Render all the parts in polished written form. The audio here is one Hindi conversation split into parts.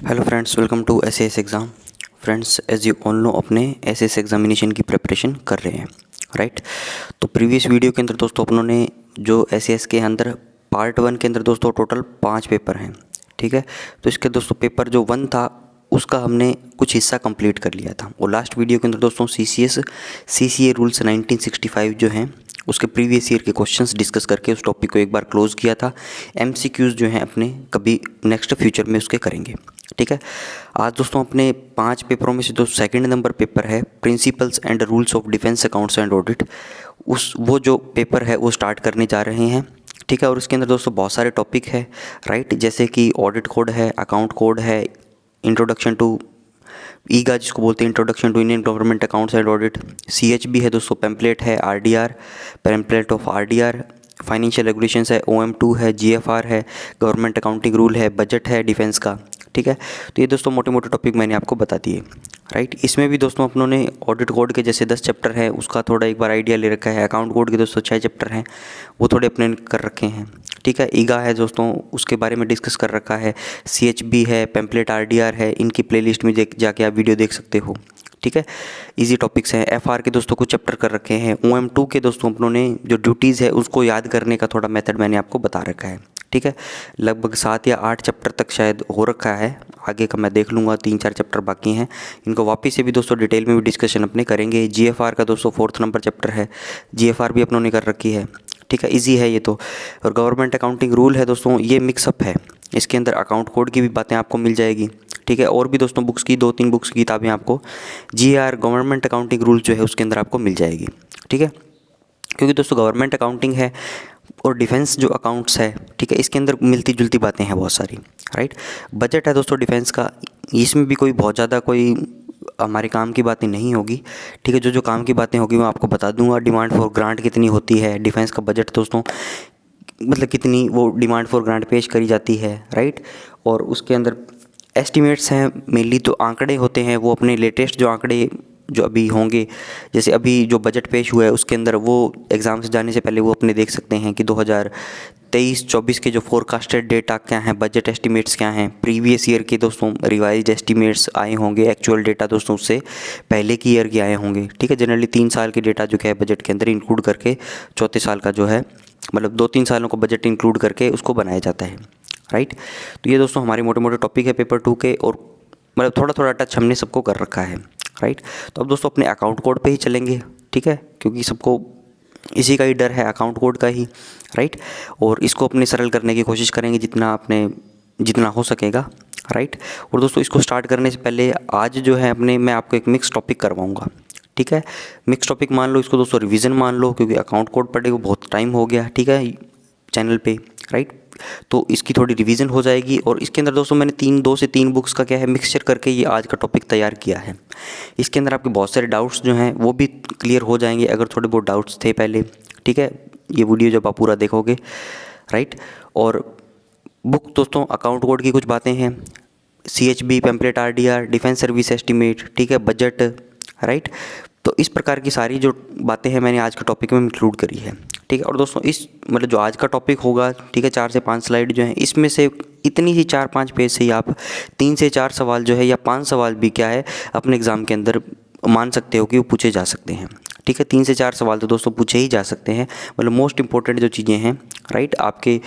Hello friends, welcome to SAS exam. Friends, as you all know, अपने एसएएस एग्जामिनेशन की प्रिपरेशन कर रहे हैं, राइट। तो प्रीवियस वीडियो के अंदर दोस्तों अपनों ने जो एसएएस के अंदर पार्ट 1 के अंदर दोस्तों टोटल 5 पेपर हैं, ठीक है। तो इसके दोस्तों पेपर जो 1 था उसका हमने कुछ हिस्सा कंप्लीट कर लिया था। और लास्ट वीडियो के अंदर दोस्तों सीसीए रूल्स 1965 जो हैं उसके प्रीवियस ईयर के क्वेश्चंस डिस्कस करके उस टॉपिक को एक बार क्लोज किया था। एमसीक्यूज़ जो हैं अपने कभी नेक्स्ट फ्यूचर में उसके करेंगे, ठीक है। आज दोस्तों अपने 5 पेपरों में से जो सेकंड नंबर पेपर है principles and rules of defence accounts and audit, वो जो पेपर है वो स्टार्ट करने जा रहे हैं, ठीक है। और इसके अंदर दोस्तों बहुत सारे टॉपिक है, राइट, जैसे कि ऑडिट कोड है, अकाउंट कोड है, इंट्रोडक्शन टू ईगा जिसको बोलते हैं introduction to Indian government accounts and audit, CHB है दोस्तों, पेम्पलेट है, RDR, pamphlet of RDR, financial regulations है, ओएम2 है, जीएफआर है, गवर्नमेंट अकाउंटिंग रूल है, बजट है डिफेंस का, ठीक है। तो ये दोस्तों मोटे मोटे टॉपिक मैंने आपको बता दिए, राइट। इसमें भी दोस्तों अपनों ने ऑडिट कोड के जैसे 10 चैप्टर है उसका थोड़ा एक बार आइडिया ले रखा है। अकाउंट कोड के दोस्तों 6 चैप्टर हैं वो थोड़े अपने कर रखे हैं, ठीक है। ईगा है दोस्तों उसके बारे में डिस्कस कर रखा है, सीएचबी है, पेम्पलेट आरडीआर है, इनकी प्लेलिस्ट में जाके आप वीडियो देख सकते हो, ठीक है। इजी टॉपिक्स हैं। एफआर के दोस्तों कुछ चैप्टर कर रखे हैं। ओएम2 के दोस्तों अपनों ने जो ड्यूटीज़ है उसको याद करने का थोड़ा मेथड मैंने आपको बता रखा है, ठीक है। लगभग 7 या 8 चैप्टर तक शायद हो रखा है, आगे का मैं देख लूँगा, 3-4 चैप्टर बाकी हैं। इनको वापस से भी दोस्तों डिटेल में भी डिस्कशन अपने करेंगे। जीएफआर का दोस्तों 4th नंबर चैप्टर है, जीएफआर भी अपनों ने कर रखी है, ठीक है। इजी है ये तो। और गवर्नमेंट अकाउंटिंग रूल है दोस्तों, ये मिक्सअप है, इसके अंदर अकाउंट कोड की भी बातें आपको मिल जाएगी, ठीक है। और भी दोस्तों बुक्स की 2-3 बुक्स की किताबें आपको जीआर गवर्नमेंट अकाउंटिंग रूल जो है उसके अंदर आपको मिल जाएगी, ठीक है। क्योंकि दोस्तों गवर्नमेंट अकाउंटिंग है और डिफेंस जो अकाउंट्स है, ठीक है, इसके अंदर मिलती जुलती बातें हैं बहुत सारी, राइट। बजट है दोस्तों डिफेंस का, इसमें भी कोई बहुत ज़्यादा कोई हमारे काम की बातें नहीं होगी, ठीक है। जो काम की बातें होगी मैं आपको बता दूंगा। डिमांड फॉर ग्रांट कितनी होती है, डिफेंस का बजट दोस्तों मतलब कितनी वो डिमांड फॉर ग्रांट पेश करी जाती है, राइट। और उसके अंदर एस्टिमेट्स हैं, मेनली तो आंकड़े होते हैं, वो अपने लेटेस्ट जो आंकड़े जो अभी होंगे, जैसे अभी जो बजट पेश हुआ है उसके अंदर वो एग्ज़ाम से जाने से पहले वो अपने देख सकते हैं कि 2023-24 के जो फोरकास्टेड डेटा क्या हैं, बजट एस्टिमेट्स क्या हैं, प्रीवियस ईयर के दोस्तों रिवाइज्ड एस्टिमेट्स आए होंगे, एक्चुअल डेटा दोस्तों उससे पहले की ईयर के आए होंगे, ठीक है। जनरली 3 साल के डेटा जो क्या है बजट के अंदर इंक्लूड करके चौथे साल का जो है मतलब 2-3 सालों का बजट इंक्लूड करके उसको बनाया जाता है, राइट। तो ये दोस्तों हमारे मोटे मोटे टॉपिक है पेपर 2 के, और मतलब थोड़ा थोड़ा टच हमने सबको कर रखा है, राइट। तो अब दोस्तों अपने अकाउंट कोड पे ही चलेंगे, ठीक है, क्योंकि सबको इसी का ही डर है, अकाउंट कोड का ही, राइट। और इसको अपने सरल करने की कोशिश करेंगे जितना हो सकेगा, राइट। और दोस्तों इसको स्टार्ट करने से पहले आज जो है मैं आपको एक मिक्स टॉपिक करवाऊँगा, ठीक है। मिक्स टॉपिक मान लो इसको दोस्तों, रिवीजन मान लो, क्योंकि अकाउंट कोड पढ़े को बहुत टाइम हो गया, ठीक है, चैनल पे, राइट। तो इसकी थोड़ी रिवीजन हो जाएगी। और इसके अंदर दोस्तों मैंने 2 से 3 बुक्स का क्या है मिक्सचर करके ये आज का टॉपिक तैयार किया है। इसके अंदर आपके बहुत सारे डाउट्स जो हैं वो भी क्लियर हो जाएंगे अगर थोड़े बहुत डाउट्स थे पहले, ठीक है। ये वीडियो जब आप पूरा देखोगे, राइट। और बुक दोस्तों अकाउंट कोड की कुछ बातें हैं, CHB, pamphlet RDR, defence service estimate, ठीक है, बजट, राइट। तो इस प्रकार की सारी जो बातें हैं मैंने आज के टॉपिक में इंक्लूड करी है, ठीक है। और दोस्तों इस मतलब जो आज का टॉपिक होगा, ठीक है, 4 से 5 स्लाइड जो हैं इसमें से इतनी ही 4-5 पेज से ही आप 3 से 4 सवाल जो है या 5 सवाल भी क्या है अपने एग्ज़ाम के अंदर मान सकते हो कि वो पूछे जा सकते हैं, ठीक है। 3 से 4 सवाल तो दोस्तों पूछे ही जा सकते हैं, मतलब मोस्ट इंपॉर्टेंट जो चीज़ें हैं, राइट, आपके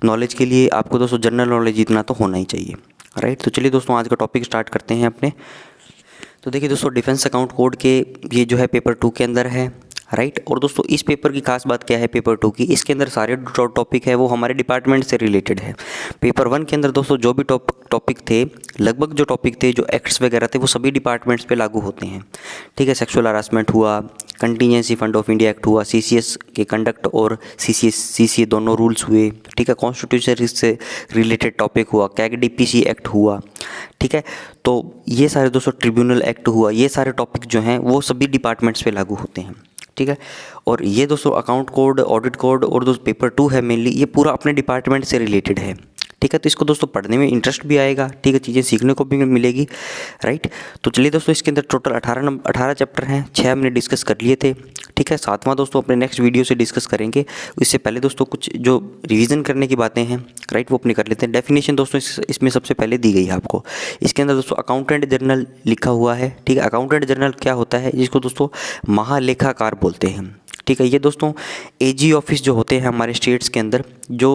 नॉलेज के लिए आपको दोस्तों जनरल नॉलेज इतना तो होना ही चाहिए, राइट। तो चलिए दोस्तों आज का टॉपिक स्टार्ट करते हैं अपने। तो देखिए दोस्तों डिफेंस अकाउंट कोड के ये जो है पेपर 2 के अंदर है, राइट। और दोस्तों इस पेपर की खास बात क्या है पेपर 2 की, इसके अंदर सारे टॉपिक है वो हमारे डिपार्टमेंट से रिलेटेड है। पेपर 1 के अंदर दोस्तों जो भी टॉपिक थे, लगभग जो टॉपिक थे, जो एक्ट्स वगैरह थे, वो सभी डिपार्टमेंट्स पे लागू होते हैं, ठीक है। सेक्सुअल हरासमेंट हुआ, contingency fund of India act हुआ, सीसीएस के कंडक्ट और सीसीए दोनों रूल्स हुए, ठीक है। कॉन्स्टिट्यूशन रिस्क से रिलेटेड टॉपिक हुआ, कैग डीपीसी एक्ट हुआ, ठीक है। तो ये सारे दोस्तों ट्रिब्यूनल एक्ट हुआ, ये सारे टॉपिक जो हैं वो सभी डिपार्टमेंट्स पे लागू होते हैं, ठीक है। और ये दोस्तों अकाउंट कोड, ऑडिट कोड और दोस्तों पेपर 2 है मेनली ये पूरा अपने डिपार्टमेंट से रिलेटेड है, ठीक है। तो इसको दोस्तों पढ़ने में इंटरेस्ट भी आएगा, ठीक है, चीज़ें सीखने को भी मिलेगी, राइट। तो चलिए दोस्तों इसके अंदर टोटल 18 चैप्टर हैं, 6 हमने डिस्कस कर लिए थे, ठीक है। 7वां दोस्तों अपने नेक्स्ट वीडियो से डिस्कस करेंगे। इससे पहले दोस्तों कुछ जो रिवीजन करने की बातें हैं, राइट, वो अपने कर लेते हैं। डेफिनेशन दोस्तों इसमें सबसे पहले दी गई है आपको। इसके अंदर दोस्तों अकाउंटेंट जनरल लिखा हुआ है, ठीक है। अकाउंटेंट जनरल क्या होता है, जिसको दोस्तों महालेखाकार बोलते हैं, ठीक है। ये दोस्तों एजी ऑफिस जो होते हैं हमारे स्टेट्स के अंदर, जो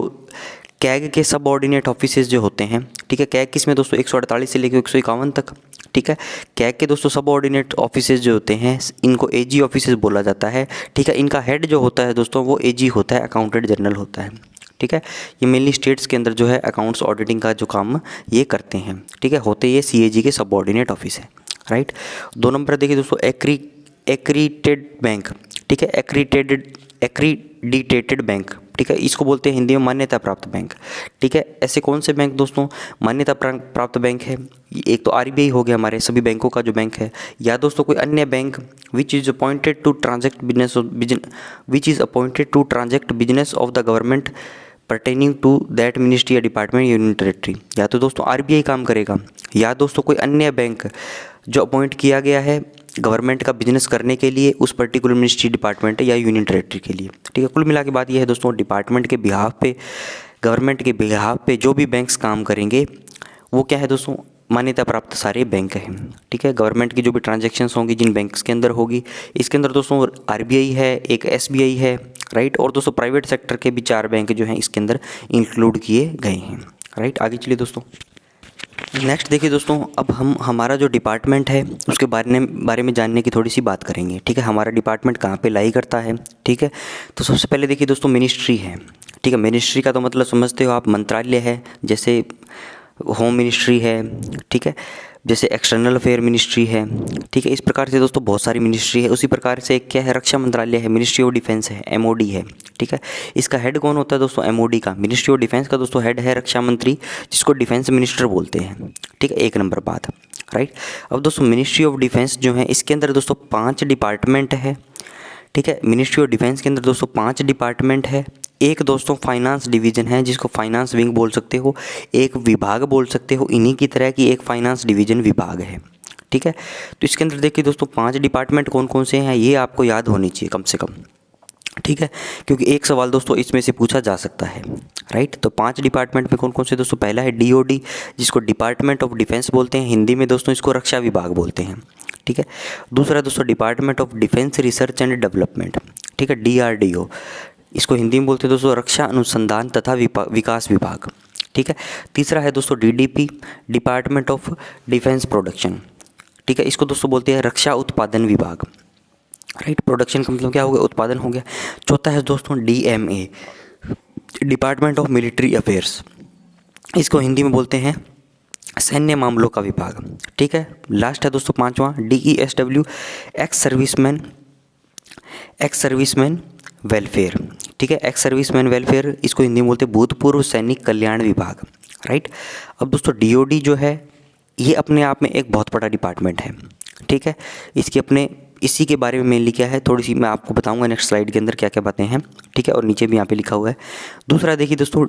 कैग के सब ऑर्डिनेट ऑफिसेज जो होते हैं, ठीक है। कैग किसमें दोस्तों 148 से लेकर 151 तक, ठीक है। कैग के दोस्तों सब ऑर्डिनेट ऑफिसेज जो होते हैं इनको एजी ऑफिसेज बोला जाता है, ठीक है। इनका हेड जो होता है दोस्तों वो एजी होता है, अकाउंटेंट जनरल होता है, ठीक है। ये मेनली स्टेट्स के अंदर जो है अकाउंट्स ऑडिटिंग का जो काम ये करते हैं, ठीक है। होते ये सीएजी के सब ऑर्डिनेट ऑफिस है, राइट। 2 नंबर देखिए दोस्तों एक्रीडेटेड बैंक, ठीक है। एक्रीडिटेटेड बैंक, ठीक है। इसको बोलते हैं हिंदी में मान्यता प्राप्त बैंक, ठीक है। ऐसे कौन से बैंक दोस्तों मान्यता प्राप्त बैंक है, एक तो आरबीआई हो गया, हमारे सभी बैंकों का जो बैंक है, या दोस्तों कोई अन्य bank which is appointed to transact business of the government pertaining to that ministry या डिपार्टमेंट यूनियन टेरेटरी। या तो दोस्तों आरबीआई काम करेगा, या दोस्तों कोई अन्य बैंक जो अपॉइंट किया गया है गवर्नमेंट का बिजनेस करने के लिए उस पर्टिकुलर मिनिस्ट्री, डिपार्टमेंट या यूनियन टेरेटरी के लिए, ठीक है। कुल मिला के बात यह है दोस्तों, डिपार्टमेंट के बिहाफ पे, गवर्नमेंट के बिहाफ पे जो भी बैंक्स काम करेंगे वो क्या है दोस्तों, मान्यता प्राप्त सारे बैंक हैं, ठीक है। गवर्नमेंट की जो भी ट्रांजैक्शंस होंगी जिन बैंक्स के अंदर होगी, इसके अंदर दोस्तों आरबीआई है, एक एसबीआई है, राइट। और दोस्तों प्राइवेट सेक्टर के भी 4 बैंक जो हैं इसके अंदर इंक्लूड किए गए हैं, राइट। आगे चलिए दोस्तों, नेक्स्ट देखिए दोस्तों, अब हम हमारा जो डिपार्टमेंट है उसके बारे में जानने की थोड़ी सी बात करेंगे, ठीक है। हमारा डिपार्टमेंट कहाँ पे लाई करता है, ठीक है। तो सबसे पहले देखिए दोस्तों मिनिस्ट्री है, ठीक है। मिनिस्ट्री का तो मतलब समझते हो आप, मंत्रालय है, जैसे होम मिनिस्ट्री है, ठीक है, जैसे एक्सटर्नल अफेयर मिनिस्ट्री है, ठीक है। इस प्रकार से दोस्तों बहुत सारी मिनिस्ट्री है। उसी प्रकार से एक क्या है, रक्षा मंत्रालय है, मिनिस्ट्री ऑफ डिफेंस है, एमओडी है, ठीक है। इसका हेड कौन होता है दोस्तों, एमओडी का, मिनिस्ट्री ऑफ डिफेंस का दोस्तों हेड है रक्षा मंत्री, जिसको डिफेंस मिनिस्टर बोलते हैं, ठीक है। 1 नंबर बात, राइट। अब दोस्तों मिनिस्ट्री ऑफ डिफेंस जो है इसके अंदर दोस्तों 5 डिपार्टमेंट है, ठीक है। मिनिस्ट्री ऑफ डिफेंस के अंदर दोस्तों 5 डिपार्टमेंट है। एक दोस्तों फाइनेंस डिवीज़न है, जिसको फाइनेंस विंग बोल सकते हो, एक विभाग बोल सकते हो, इन्हीं की तरह की एक फाइनेंस डिवीज़न विभाग है, ठीक है। तो इसके अंदर देखिए दोस्तों 5 डिपार्टमेंट कौन कौन से हैं ये आपको याद होनी चाहिए कम से कम, ठीक है, क्योंकि एक सवाल दोस्तों इसमें से पूछा जा सकता है, राइट। तो 5 डिपार्टमेंट में कौन कौन से दोस्तों, पहला है डीओडी, जिसको डिपार्टमेंट ऑफ डिफेंस बोलते हैं, हिंदी में दोस्तों इसको रक्षा विभाग बोलते हैं, ठीक है। दूसरा दोस्तों department of defence research and development, ठीक है, डीआरडीओ, इसको हिंदी में बोलते हैं दोस्तों रक्षा अनुसंधान तथा विकास विभाग, ठीक है। तीसरा है दोस्तों DDP, department of defence production, ठीक है, इसको दोस्तों बोलते हैं रक्षा उत्पादन विभाग, राइट। प्रोडक्शन का मतलब क्या हो गया, उत्पादन हो गया। चौथा है दोस्तों DMA, department of military affairs, इसको हिंदी में बोलते हैं सैन्य मामलों का विभाग, ठीक है। लास्ट है दोस्तों 5वां डीईएसडब्ल्यू, एक्स सर्विसमैन वेलफेयर, ठीक है। एक्स सर्विसमैन वेलफेयर, इसको हिंदी में बोलते हैं भूतपूर्व सैनिक कल्याण विभाग, राइट। अब दोस्तों डीओडी जो है ये अपने आप में एक बहुत बड़ा डिपार्टमेंट है, ठीक है। इसी के बारे में मेनली क्या है थोड़ी सी मैं आपको बताऊंगा नेक्स्ट स्लाइड के अंदर क्या क्या बातें हैं, ठीक है। और नीचे भी यहाँ पे लिखा हुआ है। दूसरा देखिए दोस्तों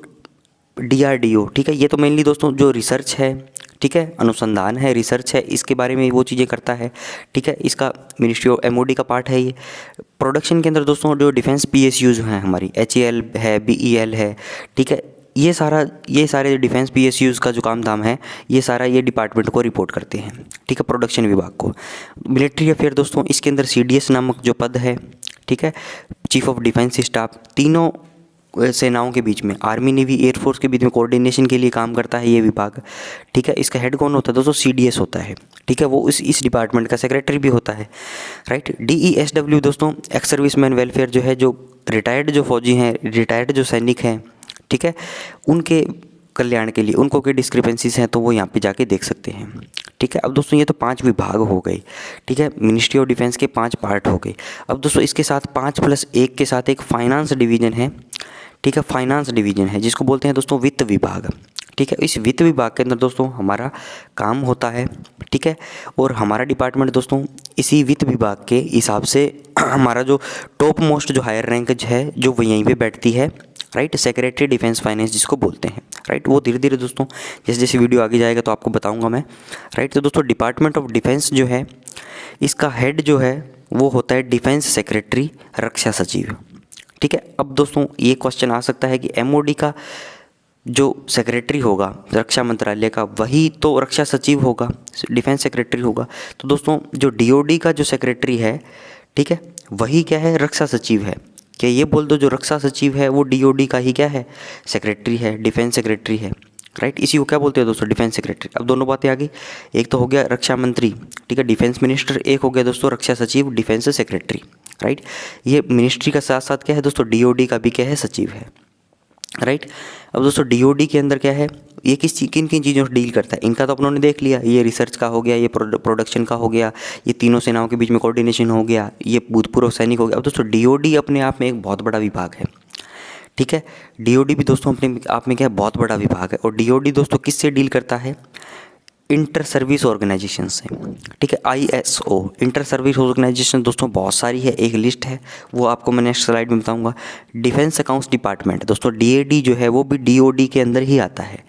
डीआरडीओ, ठीक है, ये तो मेनली दोस्तों जो रिसर्च है, ठीक है, अनुसंधान है, रिसर्च है, इसके बारे में वो चीज़ें करता है, ठीक है। इसका मिनिस्ट्री ऑफ एमओडी का पार्ट है ये। प्रोडक्शन के अंदर दोस्तों जो डिफेंस पीएसयूज हैं हमारी, एचएएल है, बीईएल है, ठीक है, ये सारे डिफेंस पीएसयूज का जो काम धाम है ये सारा ये डिपार्टमेंट को रिपोर्ट करते हैं, ठीक है, प्रोडक्शन विभाग को। मिलिट्री अफेयर दोस्तों इसके अंदर सीडीएस नामक जो पद है, ठीक है, चीफ ऑफ डिफेंस स्टाफ, तीनों सेनाओं के बीच में, आर्मी नेवी एयरफोर्स के बीच में कोऑर्डिनेशन के लिए काम करता है ये विभाग, ठीक है। इसका हेड कौन होता है दोस्तों, सीडीएस होता है, ठीक है, वो इस डिपार्टमेंट का सेक्रेटरी भी होता है, राइट। डीईएसडब्ल्यू दोस्तों एक्स सर्विसमैन वेलफेयर जो है, जो रिटायर्ड जो फौजी हैं, रिटायर्ड जो सैनिक हैं, ठीक है, उनके कल्याण के लिए उनको कोई डिस्क्रिपेंसीज हैं तो वो यहाँ पे जाके देख सकते हैं, ठीक है। अब दोस्तों ये तो 5 विभाग हो गए, ठीक है, मिनिस्ट्री ऑफ डिफेंस के 5 पार्ट हो गए। अब दोस्तों इसके साथ 5+1 के साथ एक फाइनेंस डिवीज़न है, ठीक है, फाइनेंस डिवीज़न है जिसको बोलते हैं दोस्तों वित्त विभाग, ठीक है। इस वित्त विभाग के अंदर दोस्तों हमारा काम होता है, ठीक है, और हमारा डिपार्टमेंट दोस्तों इसी वित्त विभाग के हिसाब से हमारा जो टॉप मोस्ट जो हायर रैंक है जो वो यहीं पे बैठती है, राइट, सेक्रेटरी डिफेंस फाइनेंस जिसको बोलते हैं, राइट। वो धीरे धीरे दोस्तों जैसे जैसे वीडियो आगे जाएगा तो आपको बताऊंगा मैं, राइट। तो दोस्तों डिपार्टमेंट ऑफ डिफेंस जो है इसका हेड जो है वो होता है डिफेंस सेक्रेटरी, रक्षा सचिव, ठीक है। अब दोस्तों ये क्वेश्चन आ सकता है कि एमओडी का जो सेक्रेटरी होगा रक्षा मंत्रालय का वही तो रक्षा सचिव होगा, डिफेंस सेक्रेटरी होगा। तो दोस्तों जो डीओडी का जो सेक्रेटरी है, ठीक है, वही क्या है, रक्षा सचिव है। क्या ये बोल दो जो रक्षा सचिव है वो डीओडी का ही क्या है, सेक्रेटरी है, डिफेंस सेक्रेटरी है, राइट। इसी को क्या बोलते हैं दोस्तों, डिफेंस सेक्रेटरी। अब दोनों बातें आ गई, एक तो हो गया रक्षा मंत्री, ठीक है, डिफेंस मिनिस्टर, एक हो गया दोस्तों रक्षा सचिव, डिफेंस सेक्रेटरी, राइट। ये मिनिस्ट्री का साथ साथ क्या है दोस्तों, डीओडी का भी क्या है, सचिव है, राइट। अब दोस्तों डीओडी के अंदर क्या है, ये किन किन चीज़ों से डील करता है, इनका तो अपनों ने देख लिया, ये रिसर्च का हो गया, ये प्रोडक्शन का हो गया, ये तीनों सेनाओं के बीच में कोऑर्डिनेशन हो गया, ये भूतपूर्व सैनिक हो गया। अब दोस्तों डीओडी अपने आप में एक बहुत बड़ा विभाग है, ठीक है। डीओडी भी दोस्तों अपने आप में क्या है, बहुत बड़ा विभाग है। और डीओडी दोस्तों किससे डील करता है, इंटर सर्विस ऑर्गेनाइजेशन से, ठीक है, आईएसओ, इंटर सर्विस ऑर्गेनाइजेशन दोस्तों बहुत सारी है, एक लिस्ट है, वो आपको मैं नेक्स्ट स्लाइड में बताऊंगा। डिफेंस अकाउंट्स डिपार्टमेंट दोस्तों, डीएडी जो है वो भी डीओडी के अंदर ही आता है।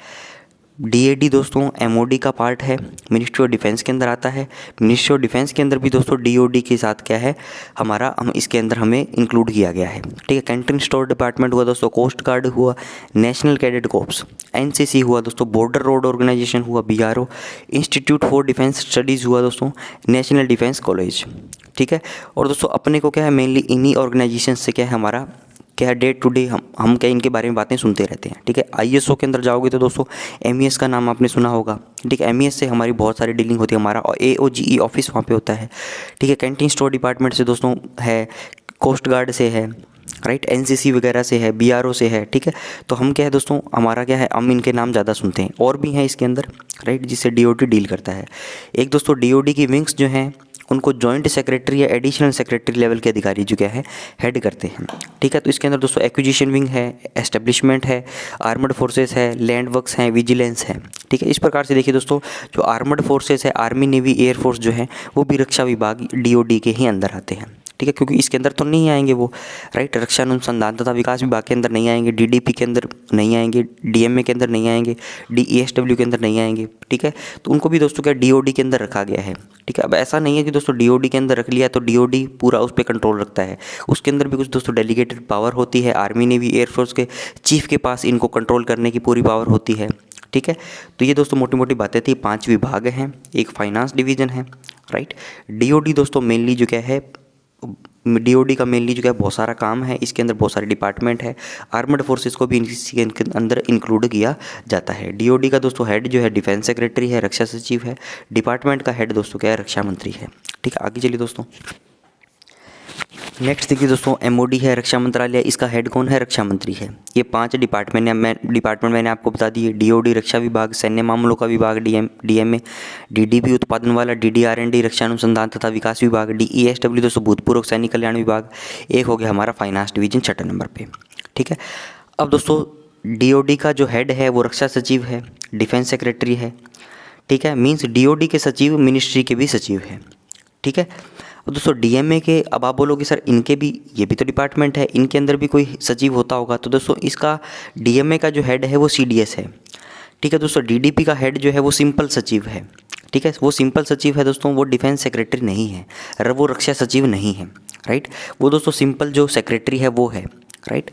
डीएडी दोस्तों एमओडी का पार्ट है, मिनिस्ट्री ऑफ डिफेंस के अंदर आता है। मिनिस्ट्री ऑफ डिफेंस के अंदर भी दोस्तों डीओडी के साथ क्या है हमारा, हम इसके अंदर हमें इंक्लूड किया गया है, ठीक है। कैंटीन स्टोर डिपार्टमेंट हुआ दोस्तों, कोस्ट गार्ड हुआ, नेशनल कैडेट कॉर्प्स, एनसीसी हुआ दोस्तों, बॉर्डर रोड ऑर्गेनाइजेशन हुआ, BRO, institute for defence studies हुआ दोस्तों, नेशनल डिफेंस कॉलेज, ठीक है। और दोस्तों अपने को क्या है, मेनली इन्हीं ऑर्गेनाइजेशन से क्या है हमारा क्या है, डे टू डे हम क्या इनके बारे में बातें सुनते रहते हैं, ठीक है। आईएसओ के अंदर जाओगे तो दोस्तों एमईएस का नाम आपने सुना होगा, ठीक है। एमईएस से हमारी बहुत सारी डीलिंग होती है, हमारा एओजीई ऑफिस वहाँ पे होता है, ठीक है। कैंटीन स्टोर डिपार्टमेंट से दोस्तों है, कोस्ट गार्ड से है, राइट, एनसीसी वगैरह से है, बीआरओ से है, ठीक है। तो हम क्या है दोस्तों, हमारा क्या है, हम इनके नाम ज़्यादा सुनते हैं, और भी हैं इसके अंदर, राइट, जिससे डीओडी डील करता है। एक दोस्तों डीओडी की विंग्स जो हैं उनको जॉइंट सेक्रेटरी या एडिशनल सेक्रेटरी लेवल के अधिकारी जो क्या है हेड करते हैं, ठीक है। तो इसके अंदर दोस्तों एक्विजिशन विंग है, एस्टेब्लिशमेंट है, आर्मड फोर्सेस है, लैंड वर्क्स हैं, विजिलेंस है, ठीक है। इस प्रकार से देखिए दोस्तों, जो आर्मड फोर्सेस है, आर्मी नेवी एयरफोर्स जो है वो भी रक्षा विभाग डीओडी के ही अंदर आते हैं, ठीक है, क्योंकि इसके अंदर तो नहीं आएंगे वो, राइट। रक्षा अनुसंधान तथा विकास विभाग के अंदर नहीं आएंगे, डीडीपी के अंदर नहीं आएंगे, डीएमए के अंदर नहीं आएंगे, डीईएसडब्ल्यू के अंदर नहीं आएंगे, ठीक है। तो उनको भी दोस्तों क्या डीओडी के अंदर रखा गया है, ठीक है। अब ऐसा नहीं है कि दोस्तों डीओडी के अंदर रख लिया तो डीओडी पूरा उस पर कंट्रोल रखता है, उसके अंदर भी कुछ दोस्तों डेलीगेटेड पावर होती है, आर्मी नेवी एयरफोर्स के चीफ के पास इनको कंट्रोल करने की पूरी पावर होती है, ठीक है। तो ये दोस्तों मोटी मोटी बातें थी, 5 विभाग हैं, एक फाइनेंस डिवीज़न है, राइट। डीओडी दोस्तों मेनली जो क्या है, डीओडी का मेनली जो क्या बहुत सारा काम है, इसके अंदर बहुत सारे डिपार्टमेंट है, आर्मड फोर्सेस को भी इसके अंदर इंक्लूड किया जाता है। डीओडी का दोस्तों हेड जो है डिफेंस सेक्रेटरी है, रक्षा सचिव है, डिपार्टमेंट का हेड दोस्तों क्या है, रक्षा मंत्री है, ठीक है। आगे चलिए दोस्तों, नेक्स्ट देखिए दोस्तों, एमओडी है, रक्षा मंत्रालय, इसका हेड कौन है, रक्षा मंत्री है। ये 5 डिपार्टमेंट मैंने आपको बता दिए, डीओडी रक्षा विभाग, सैन्य मामलों का विभाग डीएमए, डीडीबी उत्पादन वाला, डीडीआरएनडी रक्षा अनुसंधान तथा विकास विभाग, डीईएसडब्ल्यू दोस्तों भूतपूर्व सैनिक कल्याण विभाग, एक हो गया हमारा फाइनेंस डिवीजन 6 नंबर पे, ठीक है। अब दोस्तों डीओडी का जो हेड है वो रक्षा सचिव है, डिफेंस सेक्रेटरी है, ठीक है, मीन्स डीओडी के सचिव मिनिस्ट्री के भी सचिव है, ठीक है। और दोस्तों डीएमए के, अब आप बोलोगे सर इनके भी, ये भी तो डिपार्टमेंट है, इनके अंदर भी कोई सचिव होता होगा, तो दोस्तों इसका डीएमए का जो हेड है वो सीडीएस है, ठीक है। दोस्तों डीडीपी का हेड जो है वो सिंपल सचिव है, ठीक है, वो सिंपल सचिव है दोस्तों, वो डिफेंस सेक्रेटरी नहीं है, वो रक्षा सचिव नहीं है, राइट, वो दोस्तों सिंपल जो सेक्रेटरी है वो है, राइट।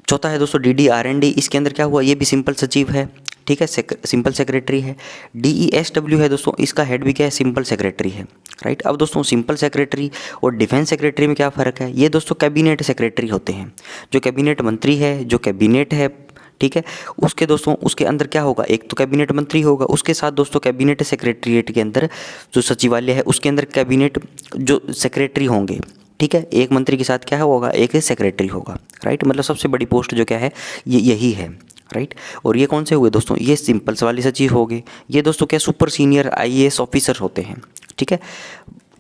चौथा है दोस्तों डीडीआरएनडी, इसके अंदर क्या हुआ, ये भी सिंपल सचिव है, ठीक है, सिंपल सेक्रेटरी है। डीईएसडब्ल्यू है दोस्तों, इसका हेड भी क्या है, सिंपल सेक्रेटरी है, राइट। अब दोस्तों सिंपल सेक्रेटरी और डिफेंस सेक्रेटरी में क्या फ़र्क है, ये दोस्तों कैबिनेट सेक्रेटरी होते हैं, जो कैबिनेट मंत्री है, जो कैबिनेट है, ठीक है, उसके दोस्तों उसके अंदर क्या होगा, एक तो कैबिनेट मंत्री होगा, उसके साथ दोस्तों कैबिनेट सेक्रेटरीट के अंदर जो सचिवालय है उसके अंदर कैबिनेट जो सेक्रेटरी होंगे, ठीक है, एक मंत्री के साथ क्या होगा, एक सेक्रेटरी होगा, राइट। मतलब सबसे बड़ी पोस्ट जो क्या है ये यही है, राइट। और ये कौन से हुए दोस्तों, ये सिंपल वाले सचिव हो गए, ये दोस्तों क्या सुपर सीनियर आईएएस ऑफिसर होते हैं, ठीक है,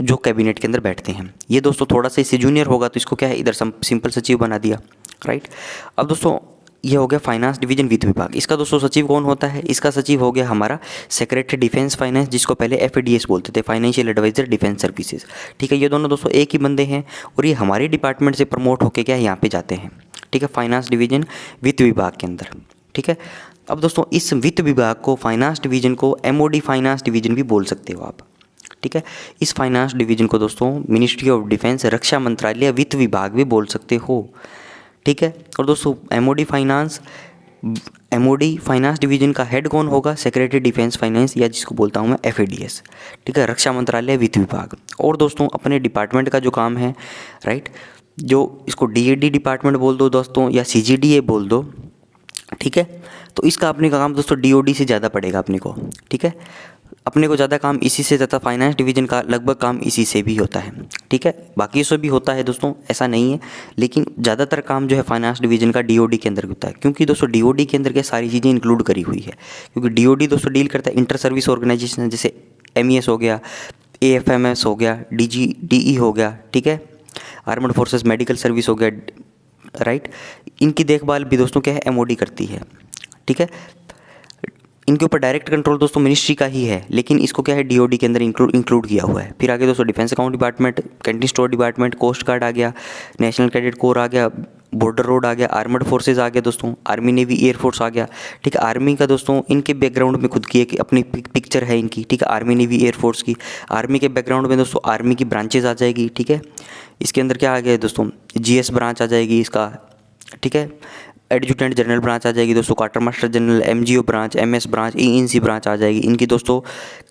जो कैबिनेट के अंदर बैठते हैं। ये दोस्तों थोड़ा सा इससे जूनियर होगा तो इसको क्या है इधर सिंपल सचिव बना दिया, राइट। अब दोस्तों ये हो गया फाइनेंस डिवीजन वित्त विभाग, इसका दोस्तों सचिव कौन होता है, इसका सचिव हो गया हमारा सेक्रेटरी डिफेंस फाइनेंस, जिसको पहले एफएडीएस बोलते थे, फाइनेंशियल एडवाइजर डिफेंस सर्विसेज, ठीक है। ये दोनों दोस्तों एक ही बंदे हैं और ये हमारे डिपार्टमेंट से प्रमोट होकर क्या यहाँ पे जाते हैं, ठीक है, फाइनेंस डिवीजन वित्त विभाग के अंदर, ठीक है। अब दोस्तों इस वित्त विभाग को, फाइनेंस डिवीजन को एमओडी फाइनेंस डिवीजन भी बोल सकते हो आप, ठीक है। इस फाइनेंस डिवीजन को दोस्तों मिनिस्ट्री ऑफ डिफेंस, रक्षा मंत्रालय वित्त विभाग भी बोल सकते हो, ठीक है। और दोस्तों MoD finance MoD finance division का हेड कौन होगा? सेक्रेटरी डिफेंस फाइनेंस, या जिसको बोलता हूँ मैं एफएडीएस, ठीक है, रक्षा मंत्रालय वित्त विभाग। और दोस्तों अपने डिपार्टमेंट का जो काम है, राइट, जो इसको डीएडी डिपार्टमेंट बोल दो दोस्तों, या सीजीडीए बोल दो, ठीक है, तो इसका अपने का काम दोस्तों डीओडी से ज़्यादा पड़ेगा अपने को, ठीक है, अपने को ज़्यादा काम इसी से, तथा फाइनेंस डिवीजन का लगभग काम इसी से भी होता है, ठीक है, बाकी से भी होता है दोस्तों, ऐसा नहीं है, लेकिन ज़्यादातर काम जो है फाइनेंस डिवीजन का डीओडी के अंदर होता है, क्योंकि दोस्तों डीओडी के अंदर क्या सारी चीज़ें इंक्लूड करी हुई है, क्योंकि डीओडी दोस्तों डील करता है इंटर सर्विस ऑर्गेनाइजेशन, जैसे एमईएस हो गया, एएफएमएस हो गया, डीई हो गया, ठीक है, आर्मड फोर्सेस मेडिकल सर्विस हो गया, राइट, इनकी देखभाल भी दोस्तों क्या है एमओडी करती है, ठीक है। इनके ऊपर डायरेक्ट कंट्रोल दोस्तों मिनिस्ट्री का ही है, लेकिन इसको क्या है डीओडी के अंदर इंक्लूड किया हुआ है। फिर आगे दोस्तों defence account department, canteen store department, coast guard आ गया, नेशनल कैडेट कोर आ गया, बॉर्डर रोड आ गया, आर्मड फोर्सेज आ गया दोस्तों, आर्मी नेवी एयरफोर्स आ गया, ठीक है। आर्मी का दोस्तों इनके बैकग्राउंड में खुद की एक अपनी पिक्चर है इनकी, ठीक है, आर्मी नेवी एयरफोर्स की। आर्मी के बैकग्राउंड में दोस्तों आर्मी की ब्रांचेज आ जाएगी, ठीक है। इसके अंदर क्या आ गया दोस्तों, जीएस ब्रांच आ जाएगी इसका, ठीक है, एडजुटेंट जनरल ब्रांच आ जाएगी दोस्तों, quartermaster general, MGO branch, MS branch, ENC branch आ जाएगी, इनकी दोस्तों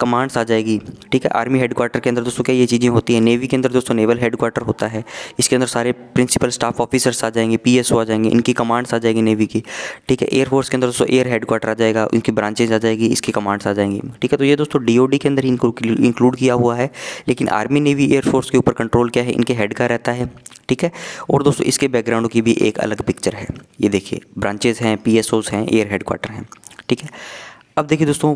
कमांड्स आ जाएगी, ठीक है। आर्मी हेडक्वार्टर के अंदर दोस्तों क्या ये चीज़ें होती हैं। नेवी के अंदर दोस्तों नेवल हेडक्वार्टर होता है, इसके अंदर सारे प्रिंसिपल स्टाफ ऑफिसर्स आ जाएंगे, पीएसओ आ जाएंगे, इनकी कमांड्स आ जाएगी नेवी की, ठीक है। एयरफोर्स के अंदर दोस्तों एयर हेडक्वार्टर आ जाएगा, इनकी ब्रांचेज आ जाएगी, इसकी कमांड्स आ जाएंगी, ठीक है। तो ये दोस्तों डीओडी के अंदर इनको इंक्लूड किया हुआ है, लेकिन आर्मी नेवी एयरफोर्स के ऊपर कंट्रोल क्या है, इनके हेड का रहता है, ठीक है। और दोस्तों इसके बैकग्राउंड की भी एक अलग पिक्चर है, ये देखिए ब्रांचेज हैं, पीएसओस हैं, एयर हेडक्वार्टर हैं, ठीक है। अब देखिए दोस्तों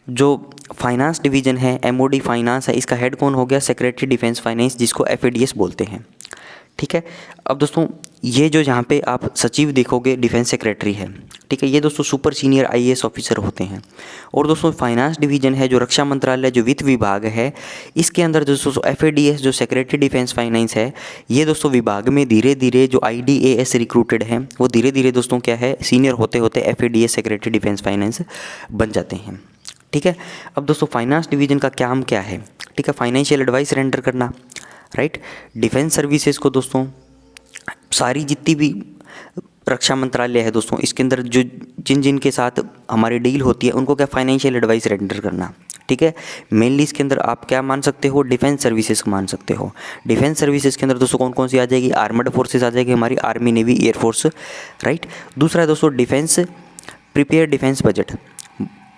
जो फाइनेंस डिवीजन है, एमओडी फाइनेंस है, इसका हेड कौन हो गया? सेक्रेटरी डिफेंस फाइनेंस, जिसको एफएडीएस बोलते हैं, ठीक है। अब दोस्तों ये जो यहाँ पे आप सचिव देखोगे डिफेंस सेक्रेटरी है, ठीक है, ये दोस्तों सुपर सीनियर आईएएस ऑफिसर होते हैं। और दोस्तों फाइनेंस डिवीजन है जो रक्षा मंत्रालय जो वित्त विभाग है, इसके अंदर दोस्तों एफएडीएस जो सेक्रेटरी डिफेंस फाइनेंस है, ये दोस्तों विभाग में धीरे धीरे जो आईडीएएस रिक्रूटेड हैं वो धीरे धीरे दोस्तों क्या है सीनियर होते होते एफएडीएस सेक्रेटरी डिफेंस फाइनेंस बन जाते हैं, ठीक है। अब दोस्तों फाइनेंस डिवीजन का काम क्या है, ठीक है, फाइनेंशियल एडवाइस रेंडर करना, राइट। डिफेंस सर्विसेज को दोस्तों सारी जितनी भी रक्षा मंत्रालय है दोस्तों, इसके अंदर जो जिन के साथ हमारी डील होती है उनको क्या फाइनेंशियल एडवाइस रेंडर करना, ठीक है। मेनली इसके अंदर आप क्या मान सकते हो, डिफेंस सर्विसेज मान सकते हो। डिफेंस सर्विसेज के अंदर दोस्तों कौन कौन सी आ जाएगी, आर्मड फोर्सेज आ जाएगी हमारी, आर्मी नेवी एयरफोर्स, राइट। दूसरा है दोस्तों डिफेंस प्रिपेयर डिफेंस बजट,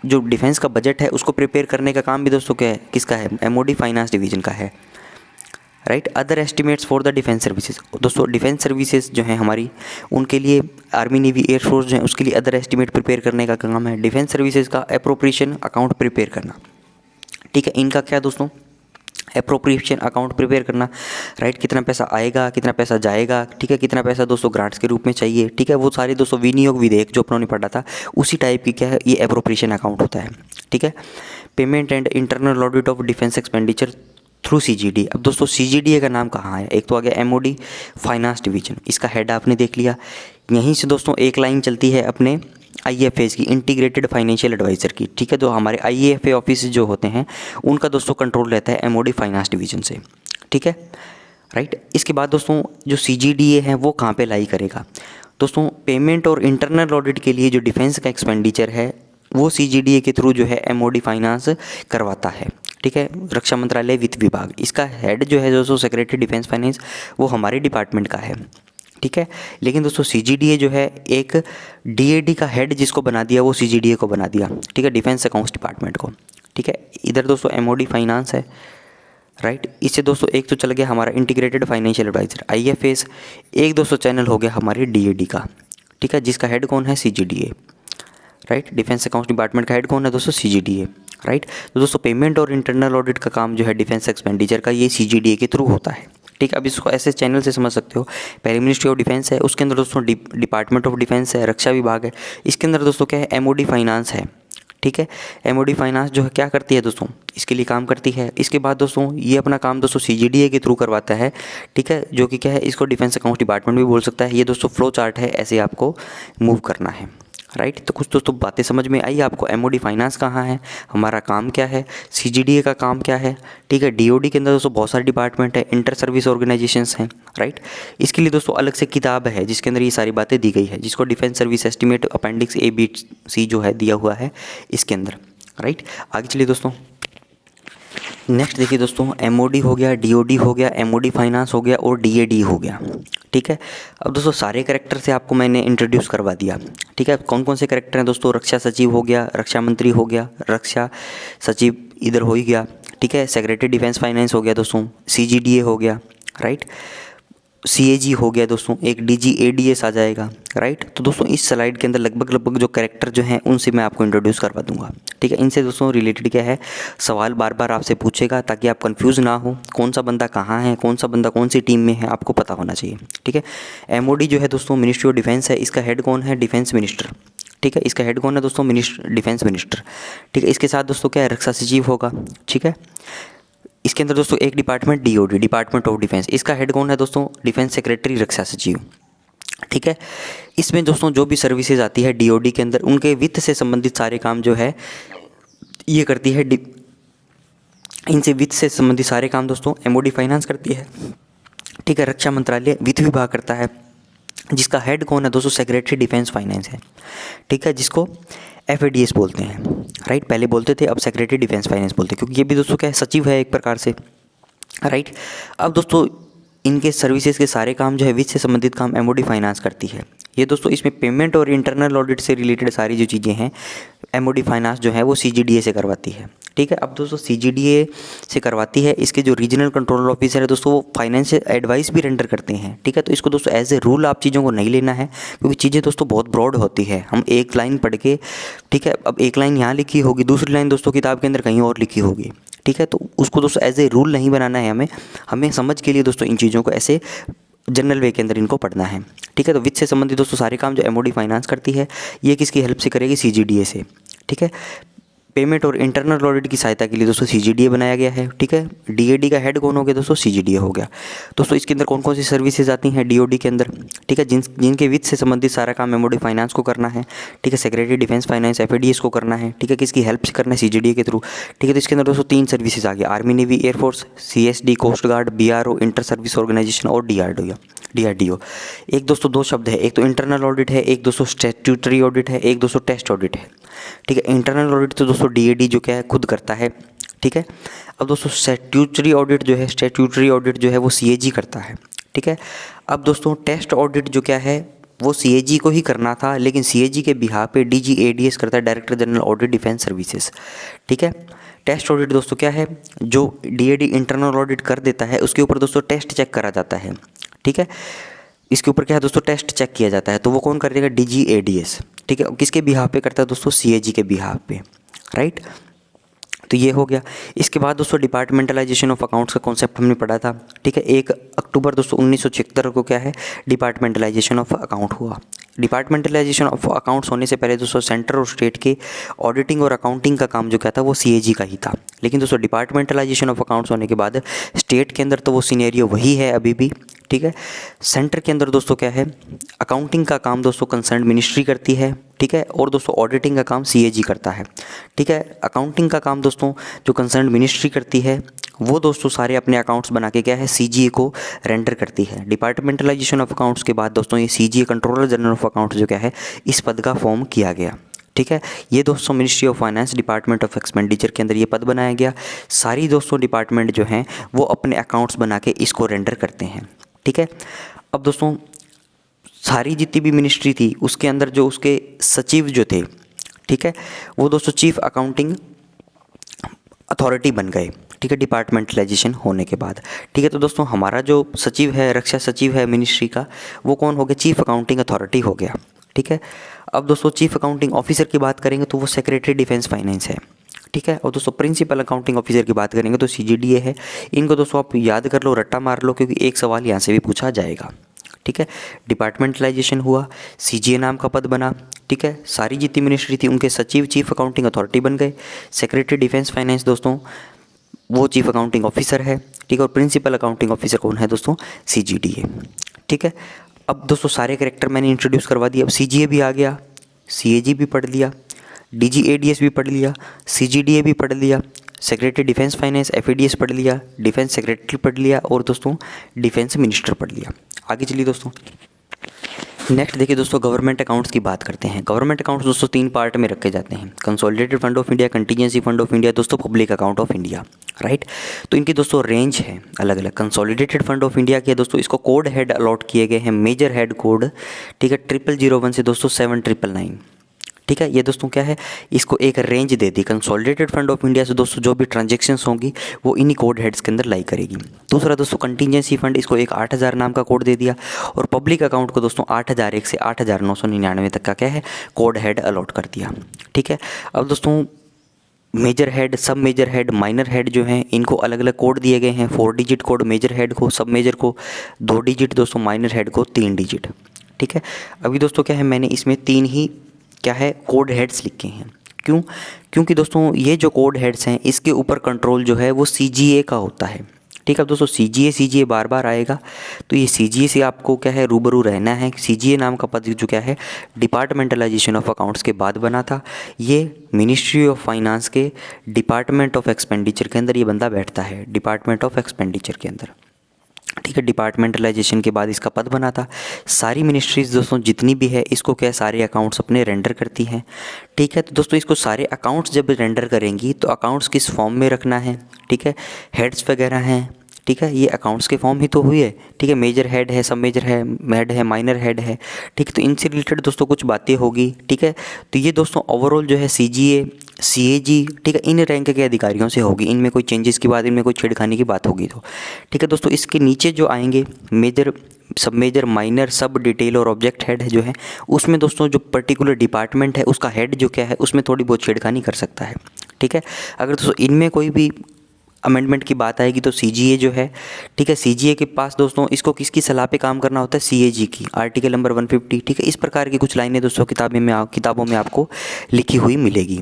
जो डिफेंस का बजट है उसको प्रिपेयर करने का काम भी दोस्तों क्या है, किसका है, एमओडी फाइनेंस डिवीजन का है, right. Other estimates for the defence services, दोस्तों डिफेंस सर्विसेज जो है हमारी उनके लिए आर्मी नेवी एयरफोर्स जो है उसके लिए अदर एस्टिमेट प्रिपेयर करने का काम है। डिफेंस सर्विसेज का एप्रोप्रिएशन अकाउंट प्रिपेयर करना, ठीक है, इनका क्या दोस्तों एप्रोप्रिएशन अकाउंट प्रिपेयर करना, राइट। कितना पैसा आएगा, कितना पैसा जाएगा, ठीक है, कितना पैसा दोस्तों ग्रांट्स के रूप में चाहिए, ठीक है, वो सारे दोस्तों विनियोग विधेयक जो अपनों ने पढ़ा था उसी टाइप की क्या है ये एप्रोप्रिएशन अकाउंट होता है, ठीक है। Payment and internal audit of defence expenditure through CGD. अब दोस्तों सीजीडीए का नाम कहाँ है, एक तो आ गया एमओडी फाइनेंस डिवीजन, इसका हेड आपने देख लिया। यहीं से दोस्तों एक लाइन चलती है अपने आईएफएस की, इंटीग्रेटेड फाइनेंशियल एडवाइज़र की, ठीक है। तो हमारे आईएफए ऑफिस जो होते हैं उनका दोस्तों कंट्रोल रहता है एमओडी फाइनेंस डिवीजन से, ठीक है, राइट। इसके बाद दोस्तों जो सीजीडीए है वो कहाँ पे लाई करेगा, दोस्तों पेमेंट और इंटरनल ऑडिट के लिए जो डिफेंस का एक्सपेंडिचर है वो सीजीडीए के थ्रू जो है एमओडी फाइनेंस करवाता है, ठीक है, रक्षा मंत्रालय वित्त विभाग। इसका हेड जो है दोस्तों सेक्रेटरी डिफेंस फाइनेंस वो हमारे डिपार्टमेंट का है, ठीक है। लेकिन दोस्तों सीजीडीए जो है एक डीएडी का हेड जिसको बना दिया वो सीजीडीए को बना दिया, ठीक है, डिफेंस अकाउंट्स डिपार्टमेंट को, ठीक है। इधर दोस्तों एमओडी फाइनेंस है, राइट। इससे दोस्तों एक तो चल गया हमारा इंटीग्रेटेड फाइनेंशियल एडवाइजर आईएफएस, एक दोस्तों चैनल हो गया हमारे डीएडी का, ठीक है, जिसका हेड कौन है सीजीडीए, राइट। डिफेंस अकाउंट्स डिपार्टमेंट का हेड कौन है दोस्तों सीजीडीए, राइट। तो दोस्तों पेमेंट और इंटरनल ऑडिट का काम जो है डिफेंस एक्सपेंडिचर का ये सीजीडीए के थ्रू होता है, ठीक है। अब इसको ऐसे चैनल से समझ सकते हो, पहले मिनिस्ट्री ऑफ डिफेंस है, उसके अंदर दोस्तों डिपार्टमेंट ऑफ डिफेंस है, रक्षा विभाग है, इसके अंदर दोस्तों क्या है एमओडी फाइनेंस है, ठीक है। एमओडी फाइनेंस जो है क्या करती है दोस्तों, इसके लिए काम करती है। इसके बाद दोस्तों ये अपना काम दोस्तों सीजीडीए के थ्रू करवाता है, ठीक है, जो कि क्या है इसको डिफेंस अकाउंट डिपार्टमेंट भी बोल सकता है। ये दोस्तों फ्लो चार्ट है, ऐसे आपको मूव करना है, राइट। तो कुछ दोस्तों बातें समझ में आई आपको। एमओडी फाइनेंस कहाँ है, हमारा काम क्या है, सीजीडीए का काम क्या है, ठीक है। डीओडी के अंदर दोस्तों बहुत सारे डिपार्टमेंट है, इंटर सर्विस ऑर्गेनाइजेशंस हैं, राइट। इसके लिए दोस्तों अलग से किताब है जिसके अंदर ये सारी बातें दी गई है, जिसको defence service estimate appendix ABC जो है दिया हुआ है इसके अंदर, राइट। आगे चलिए दोस्तों, नेक्स्ट देखिए दोस्तों, एमओडी हो गया, डीओडी हो गया, एमओडी फाइनेंस हो गया और डीएडी हो गया, ठीक है। अब दोस्तों सारे कैरेक्टर से आपको मैंने इंट्रोड्यूस करवा दिया, ठीक है। कौन कौन से कैरेक्टर हैं दोस्तों, रक्षा सचिव हो गया, रक्षा मंत्री हो गया, रक्षा सचिव इधर हो ही गया, ठीक है। सेक्रेटरी डिफेंस फाइनेंस हो गया दोस्तों, सीजीडीए हो गया, राइट। सीएजी हो गया दोस्तों, एक डीजीएडीएस आ जाएगा, राइट। तो दोस्तों इस स्लाइड के अंदर लगभग जो कैरेक्टर जो हैं उनसे मैं आपको इंट्रोड्यूस करवा दूंगा, ठीक है। इनसे दोस्तों रिलेटेड क्या है, सवाल बार बार आपसे पूछेगा ताकि आप कंफ्यूज ना हो, कौन सा बंदा कहाँ है, कौन सा बंदा कौन सी टीम में है, आपको पता होना चाहिए, ठीक है। एमओडी जो है दोस्तों मिनिस्ट्री ऑफ डिफेंस है, इसका हेड कौन है, डिफेंस मिनिस्टर, ठीक है। इसका हेड कौन है दोस्तों, डिफेंस मिनिस्टर, ठीक है। इसके साथ दोस्तों क्या है, रक्षा सचिव होगा, ठीक है। इसके अंदर दोस्तों एक department DoD, department of defence, इसका हेड कौन है दोस्तों, डिफेंस सेक्रेटरी, रक्षा सचिव, ठीक है। इसमें दोस्तों जो भी सर्विसेज आती है डीओडी के अंदर, उनके वित्त से संबंधित सारे काम जो है ये करती है इनसे वित्त से संबंधित सारे काम दोस्तों एमओडी फाइनेंस करती है, ठीक है। रक्षा मंत्रालय वित्त विभाग करता है, जिसका हेड कौन है दोस्तों, सेक्रेटरी डिफेंस फाइनेंस है, ठीक है, जिसको FADS बोलते हैं, राइट। पहले बोलते थे, अब सेक्रेटरी डिफेंस फाइनेंस बोलते हैं, क्योंकि ये भी दोस्तों क्या है, सचिव है एक प्रकार से, राइट। अब दोस्तों इनके सर्विसेज के सारे काम जो है वित्त से संबंधित काम एमओडी फाइनेंस करती है। ये दोस्तों इसमें पेमेंट और इंटरनल ऑडिट से रिलेटेड सारी जो चीज़ें हैं एमओडी फाइनेंस जो है वो सीजीडीए से करवाती है, ठीक है। अब दोस्तों सीजीडीए से करवाती है, इसके जो रीजनल कंट्रोल ऑफिसर है दोस्तों वो फाइनेंशियल एडवाइस भी रेंडर करते हैं, ठीक है। तो इसको दोस्तों एज ए रूल आप चीज़ों को नहीं लेना है, क्योंकि चीज़ें दोस्तों बहुत ब्रॉड होती है। हम एक लाइन पढ़ के, ठीक है, अब एक लाइन यहाँ लिखी होगी, दूसरी लाइन दोस्तों किताब के अंदर कहीं और लिखी होगी, ठीक है। तो उसको दोस्तों एज ए रूल नहीं बनाना है, हमें समझ के लिए दोस्तों इन चीज़ों को ऐसे जनरल वे के अंदर इनको पढ़ना है, ठीक है। तो वित्त से संबंधित दोस्तों सारे काम जो एमओडी फाइनेंस करती है, ये किसकी हेल्प से करेगी, सीजीडीए से, ठीक है। पेमेंट और इंटरनल ऑडिट की सहायता के लिए दोस्तों सीजीडीए बनाया गया है, ठीक है। डीएडी का हेड कौन हो गया दोस्तों, सीजीडीए हो गया। दोस्तों इसके अंदर कौन कौन सी सर्विसेज आती हैं डीओडी के अंदर, ठीक है, जिनके वित्त से संबंधित सारा काम एमओडी फाइनेंस को करना है, ठीक है। सेक्रेटरी डिफेंस फाइनेंस FADS को करना है, ठीक है, किसकी हेल्प से करना है, सीजीडीए के थ्रू, ठीक है। तो इसके अंदर दोस्तों 3 सर्विसेज आ गई, army navy air force, CSD coast guard, BRO inter service organisation और DRDO। एक दोस्तों 2 शब्द है, एक तो इंटरनल ऑडिट है, एक दोस्तों स्टैट्यूटरी ऑडिट है, एक दोस्तों टेस्ट ऑडिट है, ठीक है। इंटरनल ऑडिट तो दोस्तों डीएडी जो क्या है खुद करता है, ठीक है। अब दोस्तों स्टैट्यूटरी ऑडिट जो है वो सीएजी करता है, ठीक है। अब दोस्तों टेस्ट ऑडिट जो क्या है वो सीएजी को ही करना था, लेकिन सीएजी के बिहाफ पे DGADS करता है, director general audit defence services, ठीक है। टेस्ट ऑडिट दोस्तों क्या है, जो डीएडी इंटरनल ऑडिट कर देता है उसके ऊपर दोस्तों टेस्ट चेक करा जाता है, ठीक है। इसके ऊपर क्या है दोस्तों, टेस्ट चेक किया जाता है, तो वो कौन करेगा, DGADS, ठीक है। किसके बिहाफ पे करता है दोस्तों, सीएजी के बिहाफ पे, राइट। तो ये हो गया। इसके बाद दोस्तों डिपार्टमेंटलाइजेशन ऑफ अकाउंट्स का कॉन्सेप्ट हमने पढ़ा था, ठीक है। 1 अक्टूबर दोस्तों 1976 को क्या है, डिपार्टमेंटलाइजेशन ऑफ अकाउंट हुआ। डिपार्टमेंटलाइजेशन ऑफ अकाउंट्स होने से पहले दोस्तों सेंटर और स्टेट के ऑडिटिंग और अकाउंटिंग का काम जो क्या था वो सीएजी का ही था, लेकिन दोस्तों डिपार्टमेंटलाइजेशन ऑफ अकाउंट्स होने के बाद स्टेट के अंदर तो वो सिनेरियो वही है अभी भी, ठीक है। सेंटर के अंदर दोस्तों क्या है, अकाउंटिंग का काम दोस्तों कंसर्न मिनिस्ट्री करती है, ठीक है, और दोस्तों ऑडिटिंग का काम सीएजी करता है, ठीक है। अकाउंटिंग का काम दोस्तों जो कंसर्न मिनिस्ट्री करती है वो दोस्तों सारे अपने अकाउंट्स बना के क्या है, सीजीए को रेंडर करती है। डिपार्टमेंटलाइजेशन ऑफ अकाउंट्स के बाद दोस्तों ये CGA controller general of accounts जो क्या है इस पद का फॉर्म किया गया, ठीक है। ये दोस्तों ministry of finance department of expenditure के अंदर ये पद बनाया गया। सारी दोस्तों डिपार्टमेंट जो हैं वो अपने अकाउंट्स बना के इसको रेंडर करते हैं, ठीक है। अब दोस्तों सारी जितनी भी मिनिस्ट्री थी उसके अंदर जो उसके सचिव जो थे, ठीक है, वो दोस्तों चीफ अकाउंटिंग अथॉरिटी बन गए, ठीक है, डिपार्टमेंटलाइजेशन होने के बाद, ठीक है। तो दोस्तों हमारा जो सचिव है, रक्षा सचिव है मिनिस्ट्री का, वो कौन हो गया, चीफ अकाउंटिंग अथॉरिटी हो गया, ठीक है। अब दोस्तों चीफ अकाउंटिंग ऑफिसर की बात करेंगे तो वो सेक्रेटरी डिफेंस फाइनेंस है, ठीक है। और दोस्तों प्रिंसिपल अकाउंटिंग ऑफिसर की बात करेंगे तो सीजीडीए है। इनको दोस्तों आप याद कर लो, रट्टा मार लो, क्योंकि एक सवाल यहाँ से भी पूछा जाएगा, ठीक है। डिपार्टमेंटलाइजेशन हुआ, सीजीए नाम का पद बना, ठीक है। सारी जितनी मिनिस्ट्री थी उनके सचिव चीफ अकाउंटिंग अथॉरिटी बन गए। सेक्रेटरी डिफेंस फाइनेंस दोस्तों वो चीफ अकाउंटिंग ऑफिसर है, ठीक है। और प्रिंसिपल अकाउंटिंग ऑफिसर कौन है दोस्तों, सीजीडीए, ठीक है। अब दोस्तों सारे कैरेक्टर मैंने इंट्रोड्यूस करवा दिए। अब सीजीए भी आ गया, CAG भी पढ़ लिया, DGADS भी पढ़ लिया, CGDA भी पढ़ लिया, सेक्रेटरी डिफेंस फाइनेंस FADS पढ़ लिया, डिफेंस सेक्रेटरी पढ़ लिया और दोस्तों डिफेंस मिनिस्टर पढ़ लिया। आगे चलिए दोस्तों, नेक्स्ट देखिए दोस्तों, गवर्नमेंट अकाउंट्स की बात करते हैं। गवर्नमेंट अकाउंट्स दोस्तों 3 पार्ट में रखे जाते हैं, consolidated fund of India, contingency fund of India, दोस्तों public account of India, right. तो इनकी दोस्तों रेंज है अलग अलग। कंसोलिडेटेड फंड ऑफ इंडिया के दोस्तों इसको कोड हेड अलॉट किए गए हैं, मेजर हेड कोड, ठीक है, 0001 से दोस्तों 7999, ठीक है। ये दोस्तों क्या है, इसको एक range they the. Consolidated fund of India से दोस्तों जो भी ट्रांजैक्शंस होंगी वो इन्हीं कोड हेड्स के अंदर लाई करेगी। दूसरा दोस्तों कंटीजेंसी फंड, इसको एक 8000 नाम का कोड दे दिया। और पब्लिक अकाउंट को दोस्तों 8001 से 8999 तक का क्या है, कोड हेड अलॉट कर दिया, ठीक है। अब दोस्तों मेजर हेड, सब मेजर हेड, माइनर हेड जो हैं इनको अलग अलग कोड दिए गए हैं। 4 डिजिट कोड मेजर हेड को, सब मेजर को 2 डिजिट, दोस्तों माइनर हेड को 3 डिजिट, ठीक है। अभी दोस्तों क्या है, मैंने इसमें 3 ही क्या है कोड हेड्स लिखे हैं। क्यों? क्योंकि दोस्तों ये जो कोड हेड्स हैं इसके ऊपर कंट्रोल जो है वो CGA का होता है, ठीक है। अब दोस्तों CGA बार बार आएगा, तो ये CGA से आपको क्या है रूबरू रहना है। CGA नाम का पद जो क्या है डिपार्टमेंटलाइजेशन ऑफ अकाउंट्स के बाद बना था। ये मिनिस्ट्री ऑफ फाइनेंस के डिपार्टमेंट ऑफ एक्सपेंडिचर के अंदर ये बंदा बैठता है, डिपार्टमेंट ऑफ एक्सपेंडिचर के अंदर, ठीक है। डिपार्टमेंटलाइजेशन के बाद इसका पद बना था। सारी मिनिस्ट्रीज़ दोस्तों जितनी भी है इसको क्या सारे अकाउंट्स अपने रेंडर करती हैं, ठीक है। तो दोस्तों इसको सारे अकाउंट्स जब रेंडर करेंगी तो अकाउंट्स किस फॉर्म में रखना है, ठीक है। हेड्स वगैरह हैं, ठीक है, ये अकाउंट्स के फॉर्म ही तो हुई है, ठीक है। मेजर हेड है, सब मेजर है, हेड है, माइनर हेड है, ठीक है। तो इनसे रिलेटेड दोस्तों कुछ बातें होगी, ठीक है। तो ये दोस्तों ओवरऑल जो है CGA, CAG, ठीक है, इन रैंक के अधिकारियों से होगी। इनमें कोई चेंजेस की बात, इनमें कोई छेड़खानी की बात होगी तो, ठीक है दोस्तों। इसके नीचे जो आएंगे मेजर, सब मेजर, माइनर, सब डिटेल और ऑब्जेक्ट हेड जो है उसमें दोस्तों जो पर्टिकुलर डिपार्टमेंट है उसका हेड जो क्या है उसमें थोड़ी बहुत छेड़खानी कर सकता है, ठीक है। अगर दोस्तों इनमें कोई भी अमेंडमेंट की बात आएगी तो CGA जो है, ठीक है, CGA के पास दोस्तों इसको किसकी सलाह पे काम करना होता है, CAG की, आर्टिकल नंबर 150, ठीक है। इस प्रकार की कुछ लाइनें दोस्तों किताबों में आपको लिखी हुई मिलेगी,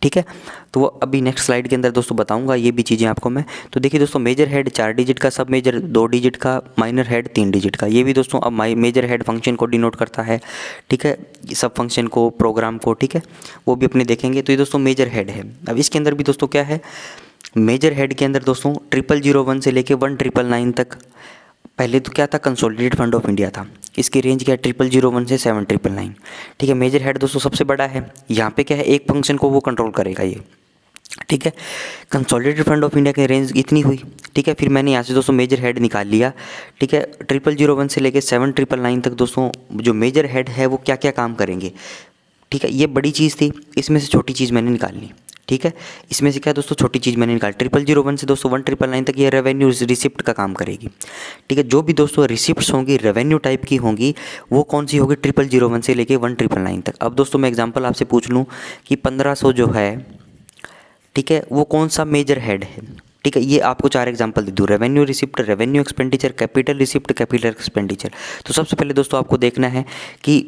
ठीक है। तो वो अभी नेक्स्ट स्लाइड के अंदर दोस्तों बताऊंगा ये भी चीज़ें आपको मैं। तो देखिए दोस्तों मेजर हेड 4 डिजिट का, सब मेजर 2 डिजिट का, माइनर हेड 3 डिजिट का। ये भी दोस्तों अब मेजर हेड फंक्शन को डिनोट करता है, ठीक है, सब फंक्शन को, प्रोग्राम को, ठीक है, वो भी अपने देखेंगे। तो ये दोस्तों मेजर हेड है। अब इसके अंदर भी दोस्तों क्या है, मेजर हेड के अंदर दोस्तों 0001 से लेके 1999 तक, पहले तो क्या था कंसोलिडेटेड फंड ऑफ इंडिया था, इसकी रेंज क्या है 0001 से 7999, ठीक है। मेजर हेड दोस्तों सबसे बड़ा है, यहाँ पे क्या है एक फंक्शन को वो कंट्रोल करेगा ये, ठीक है। कंसोलिडेटेड फंड ऑफ इंडिया की रेंज इतनी हुई, ठीक है। फिर मैंने यहाँ से दोस्तों मेजर हेड निकाल लिया, ठीक है। 0001 से लेके 7999 तक दोस्तों जो मेजर हेड है वो क्या क्या काम करेंगे, ठीक है। ये बड़ी चीज़ थी, इसमें से छोटी चीज़ मैंने निकालनी, ठीक है। इसमें से क्या दोस्तों छोटी चीज़ मैंने निकाली, 0001 से दोस्तों 1999 तक ये रेवेन्यू रिसिप्ट का काम करेगी, ठीक है। जो भी दोस्तों रिसिप्ट्स होंगी रेवेन्यू टाइप की होंगी वो कौन सी होगी 0001 से लेके 1999 तक। अब दोस्तों मैं एग्जांपल आपसे पूछ लूँ कि 1500 जो है, ठीक है, वो कौन सा मेजर हेड है, ठीक है। ये आपको 4 एग्जांपल दे दूँ, revenue receipt, revenue expenditure, capital receipt, capital expenditure. तो सबसे पहले दोस्तों आपको देखना है कि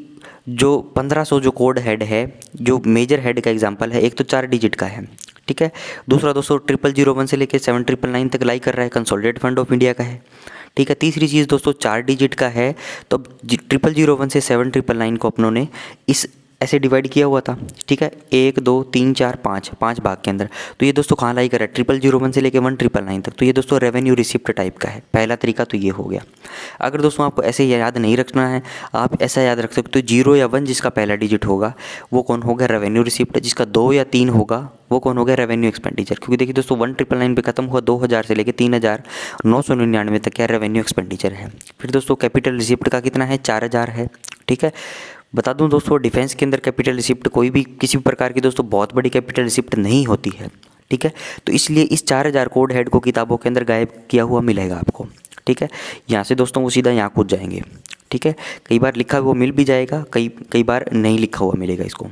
जो 1500 जो कोड हेड है, जो मेजर हेड का एग्जांपल है, एक तो 4 डिजिट का है, ठीक है। दूसरा दोस्तों 0001 से लेकर 7999 तक लाई कर रहा है, कंसोलिडेटेड फंड ऑफ इंडिया का है, ठीक है। तीसरी चीज़ दोस्तों 4 डिजिट का है, तो 0001 से 7999 को अपनों ने इस ऐसे डिवाइड किया हुआ था, ठीक है, 1 2 3 4 5 भाग के अंदर। तो ये दोस्तों कहाँ लाई कर रहा है 0001 से लेकर 1999 तक। तो ये दोस्तों रेवेन्यू रिसिप्ट टाइप का है। पहला तरीका तो ये हो गया। अगर दोस्तों आपको ऐसे याद नहीं रखना है, आप ऐसा याद रख सकते हो 0 या 1 जिसका पहला डिजिट होगा वो कौन होगा रेवेन्यू रिसिप्ट, जिसका 2 या 3 होगा वो कौन हो गया रेवेन्यू एक्सपेंडिचर। क्योंकि देखिए दोस्तों 1999 पे खत्म हुआ, 2000 से लेकर 3999 तक क्या रेवेन्यू एक्सपेंडिचर है। फिर दोस्तों कैपिटल रिसिप्ट का कितना है 4000 है, ठीक है। बता दूं दोस्तों डिफेंस के अंदर कैपिटल रिसिप्ट कोई भी किसी भी प्रकार की दोस्तों बहुत बड़ी कैपिटल रिसिप्ट नहीं होती है, ठीक है। तो इसलिए इस 4000 कोड हेड को किताबों के अंदर गायब किया हुआ मिलेगा आपको, ठीक है। यहाँ से दोस्तों वो सीधा यहाँ कूद जाएंगे, ठीक है। कई बार लिखा हुआ मिल भी जाएगा, कई बार नहीं लिखा हुआ मिलेगा इसको,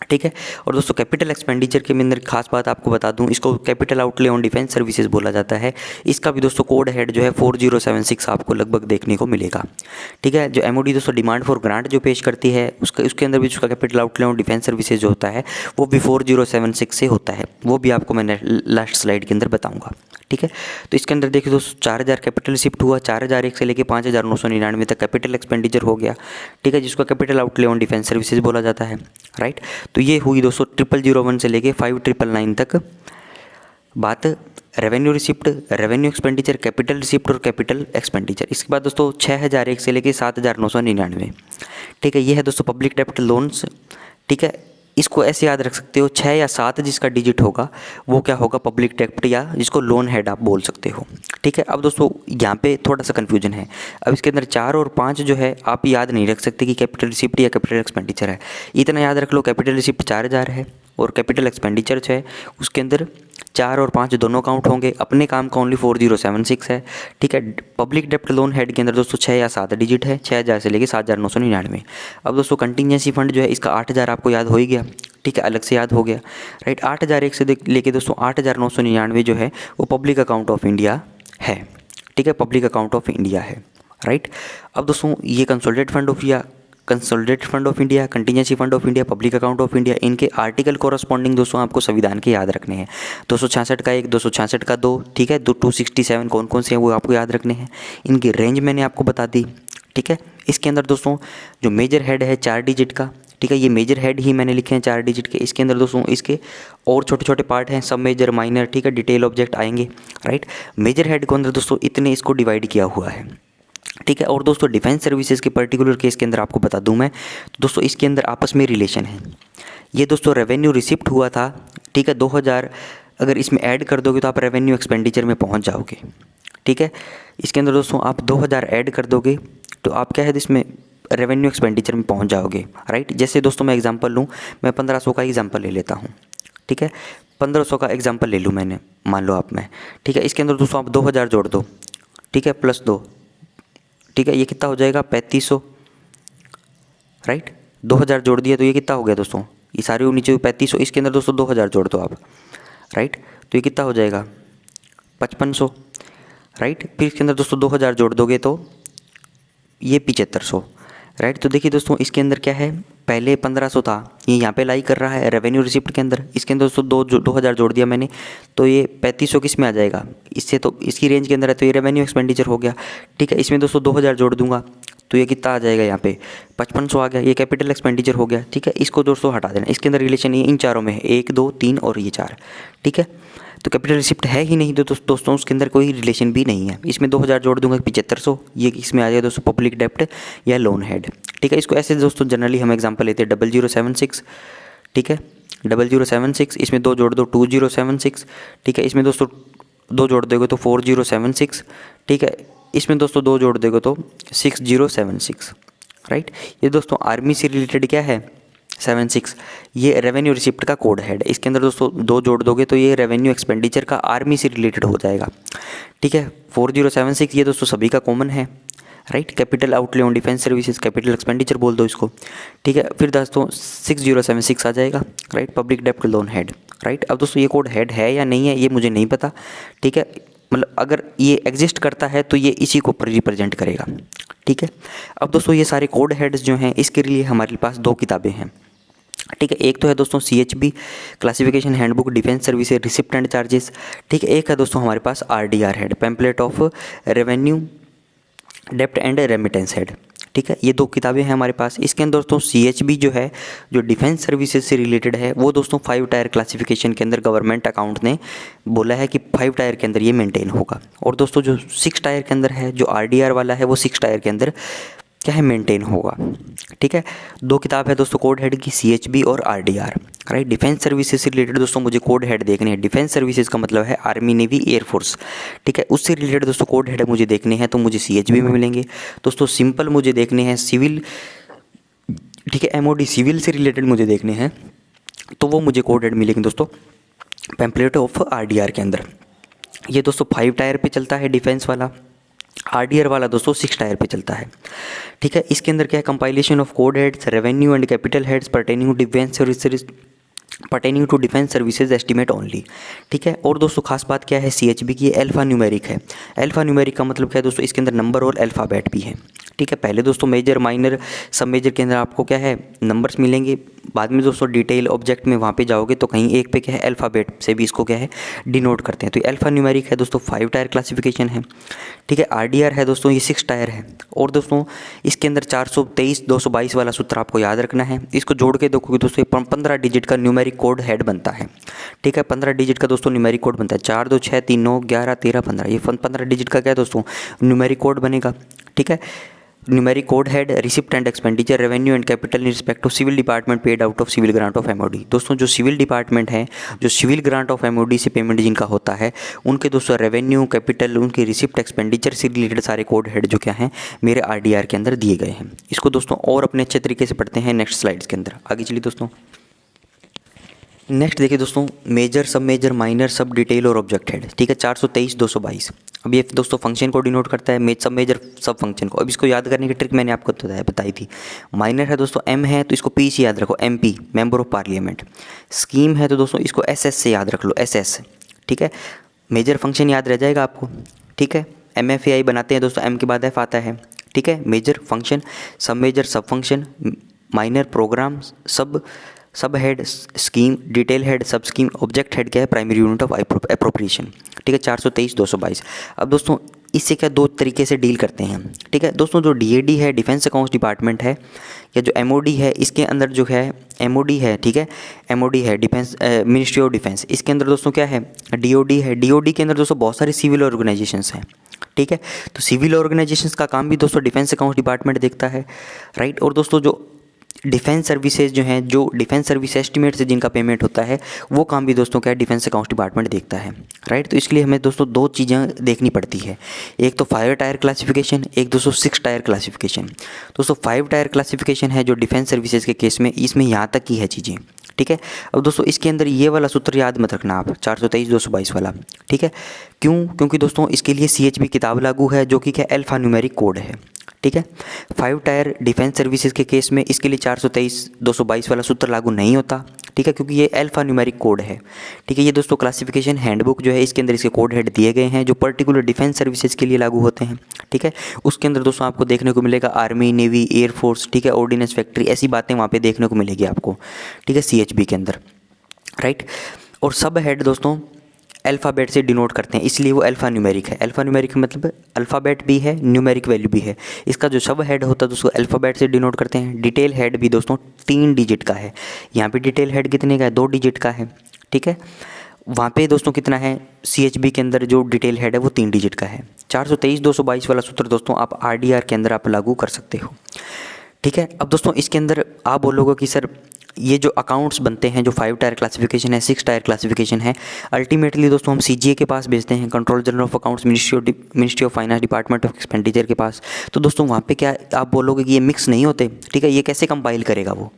ठीक है। और दोस्तों कैपिटल एक्सपेंडिचर के अंदर खास बात आपको बता दूं, इसको capital outlay on defence services बोला जाता है। इसका भी दोस्तों कोड हेड जो है 4076 आपको लगभग देखने को मिलेगा। ठीक है। जो एमओडी दोस्तों डिमांड फॉर ग्रांट जो पेश करती है उसके अंदर भी उसका capital outlay on defence services जो होता है वो भी 4076 से होता है। वो भी आपको मैं लास्ट स्लाइड के अंदर बताऊँगा। ठीक है। तो इसके अंदर देखिए दोस्तों 4000 कैपिटल शिफ्ट हुआ, 4001 से लेके 5999 तक कैपिटल एक्सपेंडिचर हो गया। ठीक है, जिसको capital outlay on defence services बोला जाता है। राइट। तो ये हुई दोस्तों 0001 से लेके 5999 तक बात revenue receipt, revenue expenditure, capital receipt और कैपिटल एक्सपेंडिचर। इसके बाद दोस्तों 6001 से लेके 7999। ठीक है, ये है दोस्तों पब्लिक डेप्ट लोन्स। ठीक है, इसको ऐसे याद रख सकते हो, 6 या 7 जिसका डिजिट होगा वो क्या होगा, पब्लिक डेप्ट या जिसको लोन हेड आप बोल सकते हो। ठीक है। अब दोस्तों यहाँ पे थोड़ा सा कन्फ्यूजन है। अब इसके अंदर 4 और 5 जो है आप याद नहीं रख सकते कि कैपिटल रिसिप्ट या कैपिटल एक्सपेंडिचर है। इतना याद रख लो, कैपिटल रिसिप्ट 4000 है और कैपिटल एक्सपेंडिचर जो है उसके अंदर 4 और 5 दोनों काउंट होंगे। अपने काम का ओनली 4076 है। ठीक है। पब्लिक डेप्ट लोन हेड के अंदर दोस्तों 6 या 7 डिजिट है, 6000 से लेके 7999। अब दोस्तों कंटिजेंसी फंड जो है इसका 8000 आपको याद हो ही गया। ठीक है, अलग से याद हो गया। राइट। 8001 से लेके दोस्तों 8999 जो है वो पब्लिक अकाउंट ऑफ इंडिया है। ठीक है, पब्लिक अकाउंट ऑफ इंडिया है। राइट। अब दोस्तों ये consolidated fund of India, contingency fund of India, public account of India, इनके आर्टिकल कोरस्पॉन्डिंग दोस्तों आपको संविधान के याद रखने हैं। 266 का 1, 266 का 2। ठीक है, 267 कौन कौन से हैं वो आपको याद रखने हैं। इनकी रेंज मैंने आपको बता दी। ठीक है। इसके अंदर दोस्तों जो मेजर हेड है 4 डिजिट का, ठीक है, ये मेजर हेड ही मैंने लिखे हैं 4 डिजिट के। इसके अंदर दोस्तों इसके और छोटे छोटे पार्ट हैं, सब मेजर, माइनर, ठीक है, डिटेल ऑब्जेक्ट आएंगे। राइट। मेजर हेड के अंदर दोस्तों इतने इसको डिवाइड किया हुआ है। ठीक है। और दोस्तों डिफेंस सर्विसेज के पर्टिकुलर केस के अंदर आपको बता दूं मैं, तो दोस्तों इसके अंदर आपस में रिलेशन है। ये दोस्तों रेवेन्यू रिसिप्ट हुआ था। ठीक है, 2000 अगर इसमें ऐड कर दोगे तो आप रेवेन्यू एक्सपेंडिचर में पहुंच जाओगे। ठीक है। इसके अंदर दोस्तों आप 2000 ऐड कर दोगे तो आप क्या है इसमें रेवेन्यू एक्सपेंडिचर में पहुंच जाओगे। राइट। जैसे दोस्तों मैं एग्जांपल लूँ, मैं 1500 का एग्जांपल ले लेता हूँ। ठीक है, 1500 का एग्जांपल ले लूँ मैंने, मान लो आप मैं। ठीक है, इसके अंदर दोस्तों आप 2000 जोड़ दो। ठीक है, प्लस 2। ठीक है, ये कितना हो जाएगा 3500। राइट। 2000 जोड़ दिया तो ये कितना हो गया दोस्तों, ये सारे नीचे 3500, इसके अंदर दोस्तों 2000 जोड़ दो आप। राइट। तो ये कितना हो जाएगा 5500। राइट। फिर इसके अंदर दोस्तों 2000 जोड़ दोगे तो ये 7500। राइट। तो देखिए दोस्तों इसके अंदर क्या है, पहले 1500 था, ये यहाँ पे लाई कर रहा है रेवेन्यू रिसिप्ट के अंदर। इसके अंदर दोस्तों 2000 जोड़ दिया मैंने तो ये 3500 किस में आ जाएगा, इससे तो इसकी रेंज के अंदर है तो ये रेवेन्यू एक्सपेंडिचर हो गया। ठीक है, इसमें दोस्तों 2000 जोड़ दूंगा तो ये कितना आ जाएगा, यहाँ पे 5500 आ गया, ये कैपिटल एक्सपेंडिचर हो गया। ठीक है, इसको दोस्तों हटा देना। इसके अंदर रिलेशन ये इन चारों में है, 1, 2, 3 और ये 4। ठीक है, तो कैपिटल रिसिप्ट है ही नहीं तो दोस्तों उसके अंदर कोई रिलेशन भी नहीं है। इसमें 2000 जोड़ दूंगा 7500, ये इसमें आ जाएगा दोस्तों पब्लिक डेप्ट या लोन हेड। ठीक है, इसको ऐसे दोस्तों जनरली हम एग्जांपल लेते हैं 0076। ठीक है, 0076, इसमें 2 जोड़ दो 2076। ठीक है, इसमें दोस्तों 2 जोड़ दोगे तो 4076। ठीक है, इसमें दोस्तों 2 जोड़ दोगे तो 6076। राइट। ये दोस्तों आर्मी से रिलेटेड क्या है 76, ये रेवेन्यू रिसिप्ट का कोड हेड है। इसके अंदर दोस्तों 2 जोड़ दोगे तो ये रेवेन्यू एक्सपेंडिचर का आर्मी से रिलेटेड हो जाएगा। ठीक है, 4076 ये दोस्तों सभी का कॉमन है। Right. Capital outlay on defence services, capital expenditure बोल दो इसको। ठीक है, फिर दोस्तों 6076 आ जाएगा। राइट, पब्लिक डेप्ट लोन हेड। राइट। अब दोस्तों ये कोड हेड है या नहीं है ये मुझे नहीं पता। ठीक है, मतलब अगर ये एग्जिस्ट करता है तो ये इसी को रिप्रेजेंट करेगा। ठीक है, अब दोस्तों ये सारे कोड हेड्स जो हैं इसके लिए हमारे पास 2 किताबें हैं। ठीक है, एक तो है दोस्तों CHB classification handbook defence services receipt and charges. ठीक है, एक है दोस्तों हमारे पास RDR head, pamphlet of revenue dept and remittance head. ठीक है, ये 2 किताबें हैं हमारे पास। इसके अंदर दोस्तों CHB जो है जो डिफेंस सर्विसेज से रिलेटेड है वो दोस्तों 5 टायर क्लासिफिकेशन के अंदर गवर्नमेंट अकाउंट ने बोला है कि 5 टायर के अंदर ये मेंटेन होगा। और दोस्तों जो 6 टायर के अंदर है जो RDR वाला है वो 6 टायर के अंदर क्या है मेंटेन होगा। ठीक है, 2 किताब है दोस्तों कोड हेड की, CHB और RDR। राइट। डिफेंस सर्विसेज से रिलेटेड दोस्तों मुझे कोड हेड देखने हैं। डिफेंस सर्विसेज का मतलब है आर्मी, नेवी, एयरफोर्स। ठीक है, उससे रिलेटेड दोस्तों कोड हेड मुझे देखने हैं तो मुझे CHB में मिलेंगे। दोस्तों सिंपल मुझे देखने हैं सिविल, ठीक है, MOD सिविल से रिलेटेड मुझे देखने हैं तो वो मुझे कोड हेड मिलेंगे दोस्तों पैम्पलेट ऑफ RDR के अंदर। ये दोस्तों 5 टायर पे चलता है डिफेंस वाला। आरडीआर वाला दोस्तों 6 टायर पे चलता है। ठीक है, इसके अंदर क्या है, compilation of code heads, revenue and capital heads pertaining to defence services estimate only. ठीक है, और दोस्तों खास बात क्या है सीएचबी की, अल्फा न्यूमेरिक है। अल्फा न्यूमेरिक का मतलब क्या है दोस्तों, इसके अंदर नंबर और अल्फ़ाबेट भी है। ठीक है, पहले दोस्तों मेजर माइनर सब मेजर के अंदर आपको क्या है नंबर्स मिलेंगे, बाद में दोस्तों डिटेल ऑब्जेक्ट में वहाँ पे जाओगे तो कहीं एक पे क्या है अल्फ़ाबेट से भी इसको क्या है डिनोट करते हैं। तो ये अल्फ़ा न्यूमेरिक है दोस्तों, 5 टायर क्लासिफिकेशन है। ठीक है, आरडीआर है दोस्तों, ये 6 टायर है। और दोस्तों इसके अंदर 423/222 वाला सूत्र आपको याद रखना है। इसको जोड़ के देखोगे दोस्तों 15 डिजिट का न्यूमेरिक कोड हेड बनता है। ठीक है, 15 डिजिट का दोस्तों न्यूमेरिक कोड बनता है। 4 2 6 3 9 11 13 15, ये 15 डिजिट का क्या है दोस्तों न्यूमेरिक कोड बनेगा। ठीक है, numeric code head, receipt and expenditure, revenue and capital in respect of civil department paid out of civil grant of MOD. दोस्तों जो सिविल डिपार्टमेंट है, जो सिविल ग्रांट ऑफ एमओडी से पेमेंट जिनका होता है, उनके दोस्तों रेवेन्यू, कैपिटल, उनके रिसिप्ट, एक्सपेंडिचर से रिलेटेड सारे कोड हेड जो क्या हैं मेरे आरडीआर के अंदर दिए गए हैं। इसको दोस्तों और अपने अच्छे तरीके से पढ़ते हैं नेक्स्ट स्लाइड्स के अंदर। आगे चलिए दोस्तों, नेक्स्ट देखिए दोस्तों, मेजर, सब मेजर, माइनर, सब डिटेल और ऑब्जेक्ट हेड। ठीक है, 423/222। अब ये दोस्तों फंक्शन को डिनोट करता है, सब मेजर सब फंक्शन को। अब इसको याद करने की ट्रिक मैंने आपको बताई थी। माइनर है दोस्तों एम है तो इसको पी से याद रखो, MP member of parliament. Scheme है तो दोस्तों इसको एसएस से याद रख लो, एसएस। ठीक है, मेजर फंक्शन याद रह जाएगा आपको। ठीक है, एमएफएआई बनाते हैं दोस्तों, एम के बाद एफ आता है। ठीक है, मेजर फंक्शन, सब मेजर सब फंक्शन, माइनर प्रोग्राम, सब हेड स्कीम, डिटेल हेड सब स्कीम, ऑब्जेक्ट हेड क्या है प्राइमरी यूनिट ऑफ एप्रोप्रिएशन। ठीक है, 423/222। अब दोस्तों इससे क्या दो तरीके से डील करते हैं। ठीक है दोस्तों, जो डीएडी है, डिफेंस अकाउंट्स डिपार्टमेंट है, या जो एमओडी है, इसके अंदर जो है एमओडी है। ठीक है, एमओडी है डिफेंस मिनिस्ट्री ऑफ डिफेंस, इसके अंदर दोस्तों क्या है डीओडी है। डीओडी के अंदर दोस्तों बहुत सारे सिविल ऑर्गेनाइजेशंस हैं। ठीक है, तो सिविल ऑर्गेनाइजेशंस का काम भी दोस्तों डिफेंस अकाउंट्स डिपार्टमेंट देखता है, राइट। और दोस्तों जो डिफेंस सर्विसेज जो हैं, जो डिफेंस सर्विस एस्टीमेट से जिनका पेमेंट होता है, वो काम भी दोस्तों क्या है डिफेंस अकाउंट्स डिपार्टमेंट देखता है, राइट। तो इसलिए हमें दोस्तों दो चीज़ें देखनी पड़ती है, एक तो 5 टायर क्लासिफिकेशन, एक दोस्तों 6 टायर क्लासिफिकेशन। दोस्तों 5 टायर क्लासिफिकेशन है जो डिफेंस सर्विसेज के केस में, इसमें यहाँ तक की है चीज़ें। ठीक है, अब दोस्तों इसके अंदर ये वाला सूत्र याद मत रखना आप, 423/222 वाला। ठीक है, क्यों? क्योंकि दोस्तों इसके लिए CHB किताब लागू है जो कि क्या अल्फा न्यूमेरिक कोड है। ठीक है, 5 टायर डिफेंस सर्विसेज के केस में इसके लिए 423/222 वाला सूत्र लागू नहीं होता। ठीक है, क्योंकि ये अल्फा न्यूमेरिक कोड है। ठीक है, ये दोस्तों क्लासिफिकेशन हैंडबुक जो है इसके अंदर इसके कोड हेड दिए गए हैं जो पर्टिकुलर डिफेंस सर्विसेज के लिए लागू होते हैं। ठीक है, उसके अंदर दोस्तों आपको देखने को मिलेगा आर्मी, नेवी, एयरफोर्स, ठीक है, ऑर्डिनेंस फैक्ट्री, ऐसी बातें वहाँ पे देखने को मिलेगी आपको। ठीक है, CHB के अंदर, राइट। और सब हेड दोस्तों अल्फ़ाबेट से डिनोट करते हैं, इसलिए वो अल्फ़ा न्यूमेरिक है। अल्फ़ा न्यूमेरिक मतलब अल्फ़ाबेट भी है, न्यूमेरिक वैल्यू भी है। इसका जो सब हेड होता है दोस्तों अल्फ़ाबेट से डिनोट करते हैं। डिटेल हेड भी दोस्तों 3 डिजिट का है। यहाँ पे डिटेल हेड कितने का है? 2 डिजिट का है। ठीक है, वहाँ पे दोस्तों कितना है? CHB के अंदर जो डिटेल हेड है वो 3 डिजिट का है। 423/222 वाला सूत्र दोस्तों आप RDR के अंदर आप लागू कर सकते हो। ठीक है, अब दोस्तों इसके अंदर आप बोलोगे कि सर ये जो अकाउंट्स बनते हैं, जो 5 टायर क्लासिफिकेशन है, 6 टायर क्लासिफिकेशन है, अल्टीमेटली दोस्तों हम CGA के पास भेजते हैं, control general of accounts, ministry of finance, department of expenditure के पास। तो दोस्तों वहाँ पे क्या आप बोलोगे कि ये मिक्स नहीं होते? ठीक है, ये कैसे कंपाइल करेगा वो?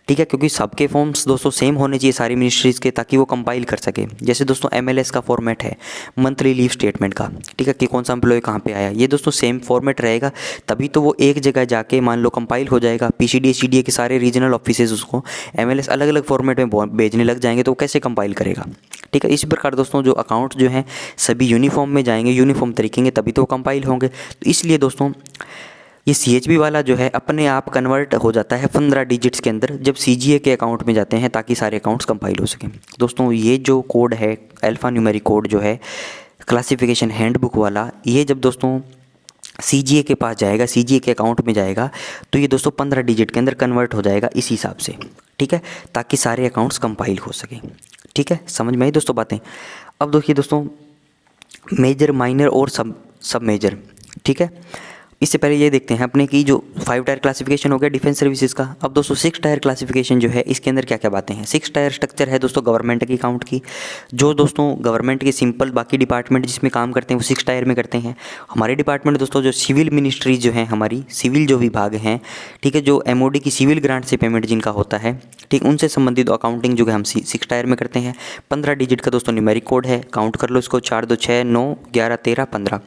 ठीक है, क्योंकि सबके फॉर्म्स दोस्तों सेम होने चाहिए सारी मिनिस्ट्रीज़ के, ताकि वो कंपाइल कर सके। जैसे दोस्तों MLS का फॉर्मेट है मंथली लीव स्टेटमेंट का, ठीक है, कि कौन सा एम्प्लॉय कहाँ पे आया, ये दोस्तों सेम फॉर्मेट रहेगा, तभी तो वो एक जगह जाके मान लो कंपाइल हो जाएगा। PCDA CDA के सारे रीजनल ऑफिसेज उसको MLS अलग अलग फॉर्मेट में भेजने लग जाएंगे, तो वो कैसे कंपाइल करेगा? ठीक है, इसी प्रकार दोस्तों जो अकाउंट्स जो हैं सभी यूनिफॉर्म में जाएंगे, यूनिफॉर्म तरीके के, तभी तो वो कंपाइल होंगे। तो इसलिए दोस्तों ये CHB वाला जो है अपने आप कन्वर्ट हो जाता है 15 डिजिट्स के अंदर जब CGA के अकाउंट में जाते हैं, ताकि सारे अकाउंट्स कंपाइल हो सकें। दोस्तों ये जो कोड है अल्फ़ा न्यूमेरिक कोड जो है क्लासिफिकेशन हैंडबुक वाला, ये जब दोस्तों CGA के पास जाएगा, CGA के अकाउंट में जाएगा, तो ये दोस्तों 15 डिजिट के अंदर कन्वर्ट हो जाएगा इस हिसाब से। ठीक है, ताकि सारे अकाउंट्स कंपाइल हो सकें। ठीक है, समझ में आई दोस्तों बातें? अब देखिए दोस्तों मेजर, माइनर और सब मेजर। ठीक है, इससे पहले ये देखते हैं अपने की जो 5 टायर क्लासिफिकेशन हो गया डिफेंस सर्विसेज का। अब दोस्तों 6 टायर क्लासिफिकेशन जो है इसके अंदर क्या क्या बातें हैं? 6 टायर स्ट्रक्चर है दोस्तों गवर्नमेंट की अकाउंट की, जो दोस्तों गवर्नमेंट के सिंपल बाकी डिपार्टमेंट जिसमें काम करते हैं वो 6 टायर में करते हैं। हमारे डिपार्टमेंट दोस्तों जो सिविल मिनिस्ट्रीज जो हैं, हमारी सिविल जो विभाग हैं, ठीक है, जो MOD की सिविल ग्रांट से पेमेंट जिनका होता है, ठीक, उनसे संबंधित अकाउंटिंग जो है हम 6 टायर में करते हैं। 15 डिजिट का दोस्तों न्यूमेरिक कोड है, काउंट कर लो इसको, 4 2 6 9 11 13 15।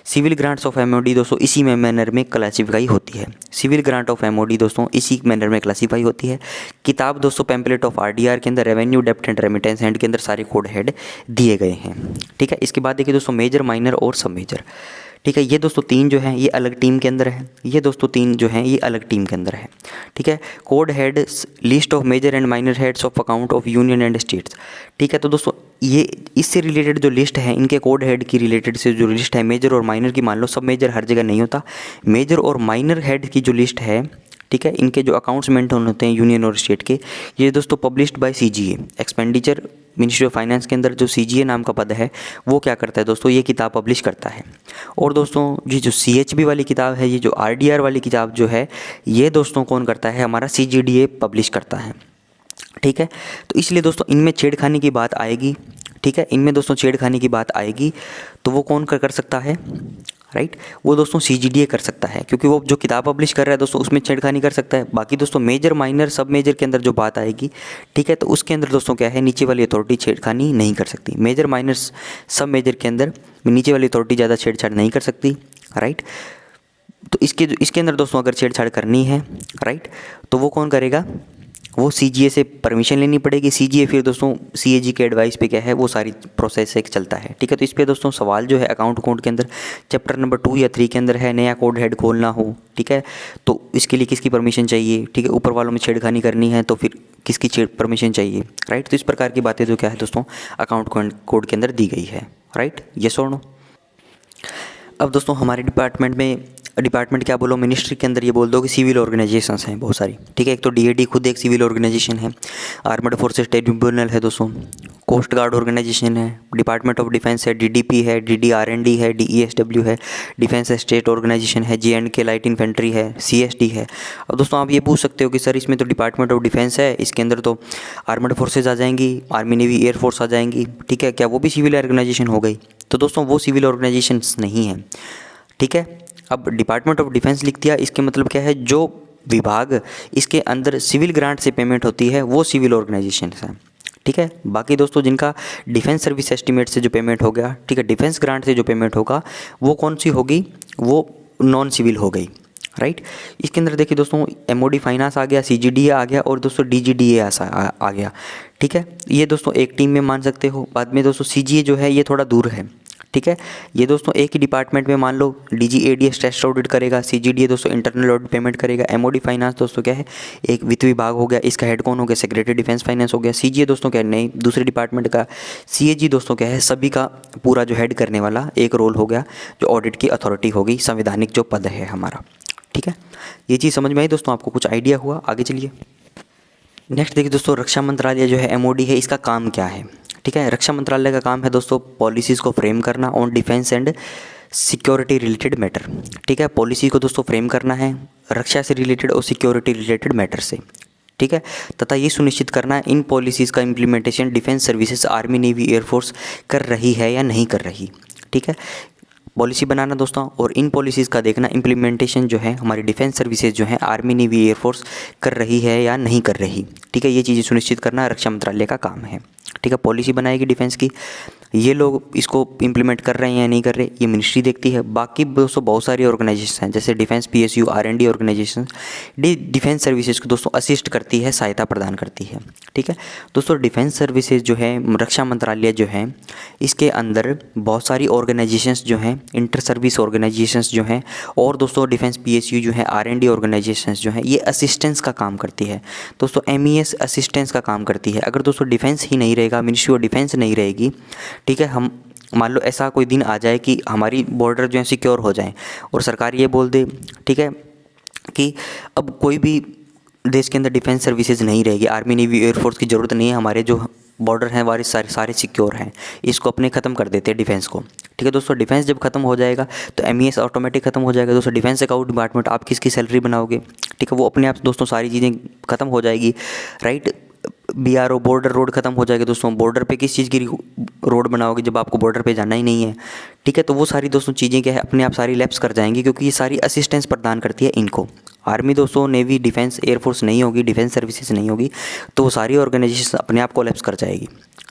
सिविल ग्रांट्स ऑफ एमओडी दोस्तों इसी में मैनर में क्लासीफाई होती है। सिविल ग्रांट ऑफ एमओडी दोस्तों इसी मैनर में क्लासीफाई होती है। किताब दोस्तों पैम्पलेट ऑफ आरडीआर के अंदर revenue dept and remittance hand के अंदर सारे कोड हेड दिए गए हैं। ठीक है, इसके बाद देखिए दोस्तों मेजर, माइनर और सब मेजर। ठीक है, ये दोस्तों 3 जो हैं ये अलग टीम के अंदर है, ये दोस्तों 3 जो हैं ये अलग टीम के अंदर है। ठीक है, code head list of major and minor heads of account of union and states. ठीक है, तो दोस्तों ये इससे रिलेटेड जो लिस्ट है, इनके कोड हेड की रिलेटेड से जो लिस्ट है मेजर और माइनर की, मान लो सब मेजर हर जगह नहीं होता, मेजर और माइनर हेड की जो लिस्ट है, ठीक है, इनके जो अकाउंट्स मेंटेन होते हैं यूनियन और स्टेट के, ये दोस्तों published by CGA expenditure ministry of finance के अंदर जो सीजीए नाम का पद है वो क्या करता है दोस्तों, ये किताब पब्लिश करता है। और दोस्तों ये जो सीएचबी वाली किताब है, ये जो आरडीआर वाली किताब जो है, ये दोस्तों कौन करता है, हमारा सीजीडीए पब्लिश करता है। ठीक है, तो इसलिए दोस्तों इनमें छेड़खानी की बात आएगी। ठीक है, इनमें दोस्तों छेड़खानी की बात आएगी तो वो कौन कर सकता है, राइट, वो दोस्तों सीजीडीए कर सकता है, क्योंकि वो जो किताब पब्लिश कर रहा है दोस्तों उसमें छेड़खानी कर सकता है। बाकी दोस्तों मेजर, माइनर, सब मेजर के अंदर जो बात आएगी, ठीक है, तो उसके अंदर दोस्तों क्या है, नीचे वाली अथॉरिटी छेड़खानी नहीं कर सकती। मेजर, माइनर, सब मेजर के अंदर नीचे वाली अथॉरिटी ज़्यादा छेड़छाड़ नहीं कर सकती, राइट। तो इसके अंदर दोस्तों अगर छेड़छाड़ करनी है, राइट, तो वो कौन करेगा, वो सीजीए से परमिशन लेनी पड़ेगी। सीजीए फिर दोस्तों सीएजी के एडवाइस पे क्या है वो सारी प्रोसेस एक चलता है। ठीक है, तो इस पे दोस्तों सवाल जो है अकाउंट कोड के अंदर चैप्टर नंबर 2 या 3 के अंदर है, नया कोड हेड खोलना हो, ठीक है, तो इसके लिए किसकी परमिशन चाहिए, ठीक है, ऊपर वालों में छेड़खानी करनी है तो फिर किसकी परमिशन चाहिए, राइट। तो इस प्रकार की बातें जो क्या है दोस्तों अकाउंट कोड के अंदर दी गई है, राइट, यस और नो। अब दोस्तों हमारे डिपार्टमेंट क्या बोलो, मिनिस्ट्री के अंदर ये बोल दो कि सिविल ऑर्गेनाइजेशंस हैं बहुत सारी। ठीक है, एक तो डीएडी खुद एक सिविल ऑर्गेनाइजेशन है, आर्मड फोर्सेस ट्रिब्यूनल है दोस्तों, कोस्ट गार्ड ऑर्गेनाइजेशन है, डिपार्टमेंट ऑफ डिफेंस है, डीडीपी है, डीडीआरएनडी है, डीईएसडब्ल्यू है, डिफेंस स्टेट ऑर्गेनाइजेशन है, जेएंडके लाइट इन्फेंट्री है, सीएसडी है। अब दोस्तों आप ये पूछ सकते हो कि सर इसमें तो डिपार्टमेंट ऑफ डिफेंस है, इसके अंदर तो आर्मड फोर्सेज आ जाएंगी, आर्मी नेवी एयरफोर्स आ जाएंगी, ठीक है, क्या वो भी सिविल ऑर्गेनाइजेशन हो गई? तो दोस्तों वो सिविल ऑर्गेनाइजेशंस नहीं है। ठीक है, अब डिपार्टमेंट ऑफ डिफेंस लिख दिया, इसके मतलब क्या है, जो विभाग इसके अंदर सिविल ग्रांट से पेमेंट होती है वो सिविल ऑर्गेनाइजेशन है। ठीक है, बाकी दोस्तों जिनका डिफेंस सर्विस एस्टीमेट से जो पेमेंट हो गया, ठीक है, डिफेंस ग्रांट से जो पेमेंट होगा वो कौन सी होगी, वो नॉन सिविल हो गई, राइट। इसके अंदर देखिए दोस्तों एमओडी फाइनेंस आ गया, सीजीडीए आ गया और दोस्तों डीजीडीए आ गया। ठीक है, ये दोस्तों एक टीम में मान सकते हो। बाद में दोस्तों सीजीए जो है ये थोड़ा दूर है। ठीक है, ये दोस्तों एक ही डिपार्टमेंट में मान लो डीजीएडीएस टेस्ट ऑडिट करेगा, सीजीडीए दोस्तों इंटरनल ऑडिट पेमेंट करेगा, एमओडी फाइनेंस दोस्तों क्या है एक वित्त विभाग हो गया, इसका हेड कौन हो गया, सेक्रेटरी डिफेंस फाइनेंस हो गया। सीजीए दोस्तों क्या है नहीं दूसरे डिपार्टमेंट का, सीएजी दोस्तों क्या है सभी का पूरा जो हेड करने वाला एक रोल हो गया, जो ऑडिट की अथॉरिटी होगी, संवैधानिक जो पद है हमारा। ठीक है, ये चीज़ समझ में आई दोस्तों, आपको कुछ आइडिया हुआ? आगे चलिए नेक्स्ट देखिए दोस्तों, रक्षा मंत्रालय जो है एमओडी है, इसका काम क्या है? ठीक है, रक्षा मंत्रालय का काम है दोस्तों पॉलिसीज़ को फ्रेम करना on defence and security related matter. ठीक है, पॉलिसी को दोस्तों फ्रेम करना है रक्षा से रिलेटेड और सिक्योरिटी रिलेटेड मैटर से। ठीक है, तथा ये सुनिश्चित करना है इन पॉलिसीज़ का implementation defence services, army, navy, air force कर रही है या नहीं कर रही। ठीक है, पॉलिसी बनाना दोस्तों और इन पॉलिसीज़ का देखना इम्प्लीमेंटेशन जो है हमारी डिफेंस सर्विसेज जो है आर्मी, नेवी, एयरफोर्स कर रही है या नहीं कर रही। ठीक है, ये चीज़ें सुनिश्चित करना रक्षा मंत्रालय का काम है। ठीक है, पॉलिसी बनाएगी डिफेंस की, ये लोग इसको इम्प्लीमेंट कर रहे हैं या नहीं कर रहे ये मिनिस्ट्री देखती है। बाकी दोस्तों बहुत सारी ऑर्गेनाइजेशन हैं जैसे defence PSU, R and D organisation defence services को दोस्तों असिस्ट करती है, सहायता प्रदान करती है। ठीक है दोस्तों, डिफेंस सर्विसेज जो है रक्षा मंत्रालय जो है इसके अंदर बहुत सारी ऑर्गेनाइजेशंस जो हैं, इंटर सर्विस ऑर्गेनाइजेशंस जो हैं और दोस्तों डिफेंस पीएसयू जो है, आरएनडी ऑर्गेनाइजेशंस जो हैं ये असिस्टेंस का काम करती है दोस्तों, एमईएस असिस्टेंस का काम करती है। अगर दोस्तों डिफेंस ही नहीं रहेगा, मिनिस्ट्री ऑफ डिफेंस नहीं रहेगी, ठीक है, हम मान लो ऐसा कोई दिन आ जाए कि हमारी बॉर्डर जो है सिक्योर हो जाए और सरकार ये बोल दे, ठीक है, कि अब कोई भी देश के अंदर डिफेंस सर्विसेज नहीं रहेगी, आर्मी, नेवी, एयरफोर्स की ज़रूरत नहीं है, हमारे जो बॉर्डर हैं वाले सारे सिक्योर हैं, इसको अपने ख़त्म कर देते हैं डिफेंस को। ठीक है दोस्तों, डिफेंस जब खत्म हो जाएगा तो एमईएस ऑटोमेटिक खत्म हो जाएगा दोस्तों। डिफेंस अकाउंट डिपार्टमेंट आप किसकी सैलरी बनाओगे, ठीक है, वो अपने आप दोस्तों सारी चीज़ें खत्म हो जाएगी, राइट। BRO बॉर्डर रोड खत्म हो जाएगा दोस्तों। बॉर्डर पे किस चीज़ की रोड बनाओगे जब आपको बॉर्डर पे जाना ही नहीं है, ठीक है। तो वो सारी दोस्तों चीज़ें क्या है अपने आप सारी लैप्स कर जाएंगी, क्योंकि ये सारी असिस्टेंस प्रदान करती है इनको। आर्मी दोस्तों, नेवी, डिफेंस, एयरफोर्स नहीं होगी, डिफेंस सर्विसेज नहीं होगी, तो वो सारी ऑर्गेनाइजेशन अपने आप कोलैप्स कर जाएगी,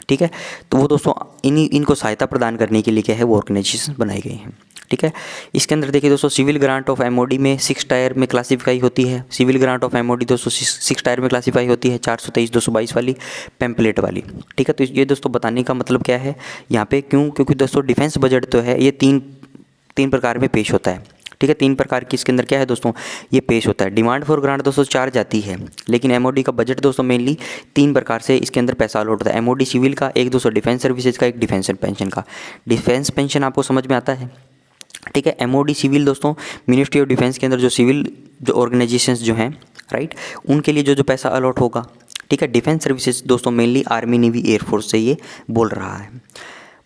ठीक है। तो वो दोस्तों इनको सहायता प्रदान करने के लिए क्या है वो ऑर्गेनाइजेशन बनाई गई हैं, ठीक है। इसके अंदर देखिए दोस्तों, सिविल ग्रांट ऑफ MOD में 6 टायर में क्लासीफाई होती है। सिविल ग्रांट ऑफ MOD दोस्तों 6 टायर में क्लासीफाई होती है, 423/222 वाली पैम्पलेट वाली, ठीक है। तो ये दोस्तों बताने का मतलब क्या है यहाँ पे, क्योंकि दोस्तों डिफेंस बजट तो है ये तीन प्रकार में पेश होता है, ठीक है। 3 प्रकार की इसके अंदर क्या है दोस्तों ये पेश होता है। डिमांड फॉर ग्रांट दोस्तों 4 जाती है, लेकिन MOD का बजट दोस्तों मेनली 3 प्रकार से इसके अंदर पैसा अलॉट होता है। MOD सिविल का, एक दोस्तों डिफेंस सर्विसेज का, एक डिफेंस पेंशन का। डिफेंस पेंशन आपको समझ में आता है, ठीक है। MOD सिविल दोस्तों मिनिस्ट्री ऑफ डिफेंस के अंदर जो सिविल जो ऑर्गेनाइजेशंस जो हैं, राइट, उनके लिए जो पैसा अलॉट होगा, ठीक है। डिफेंस सर्विसेज दोस्तों मेनली आर्मी, नेवी, एयरफोर्स से ये बोल रहा है।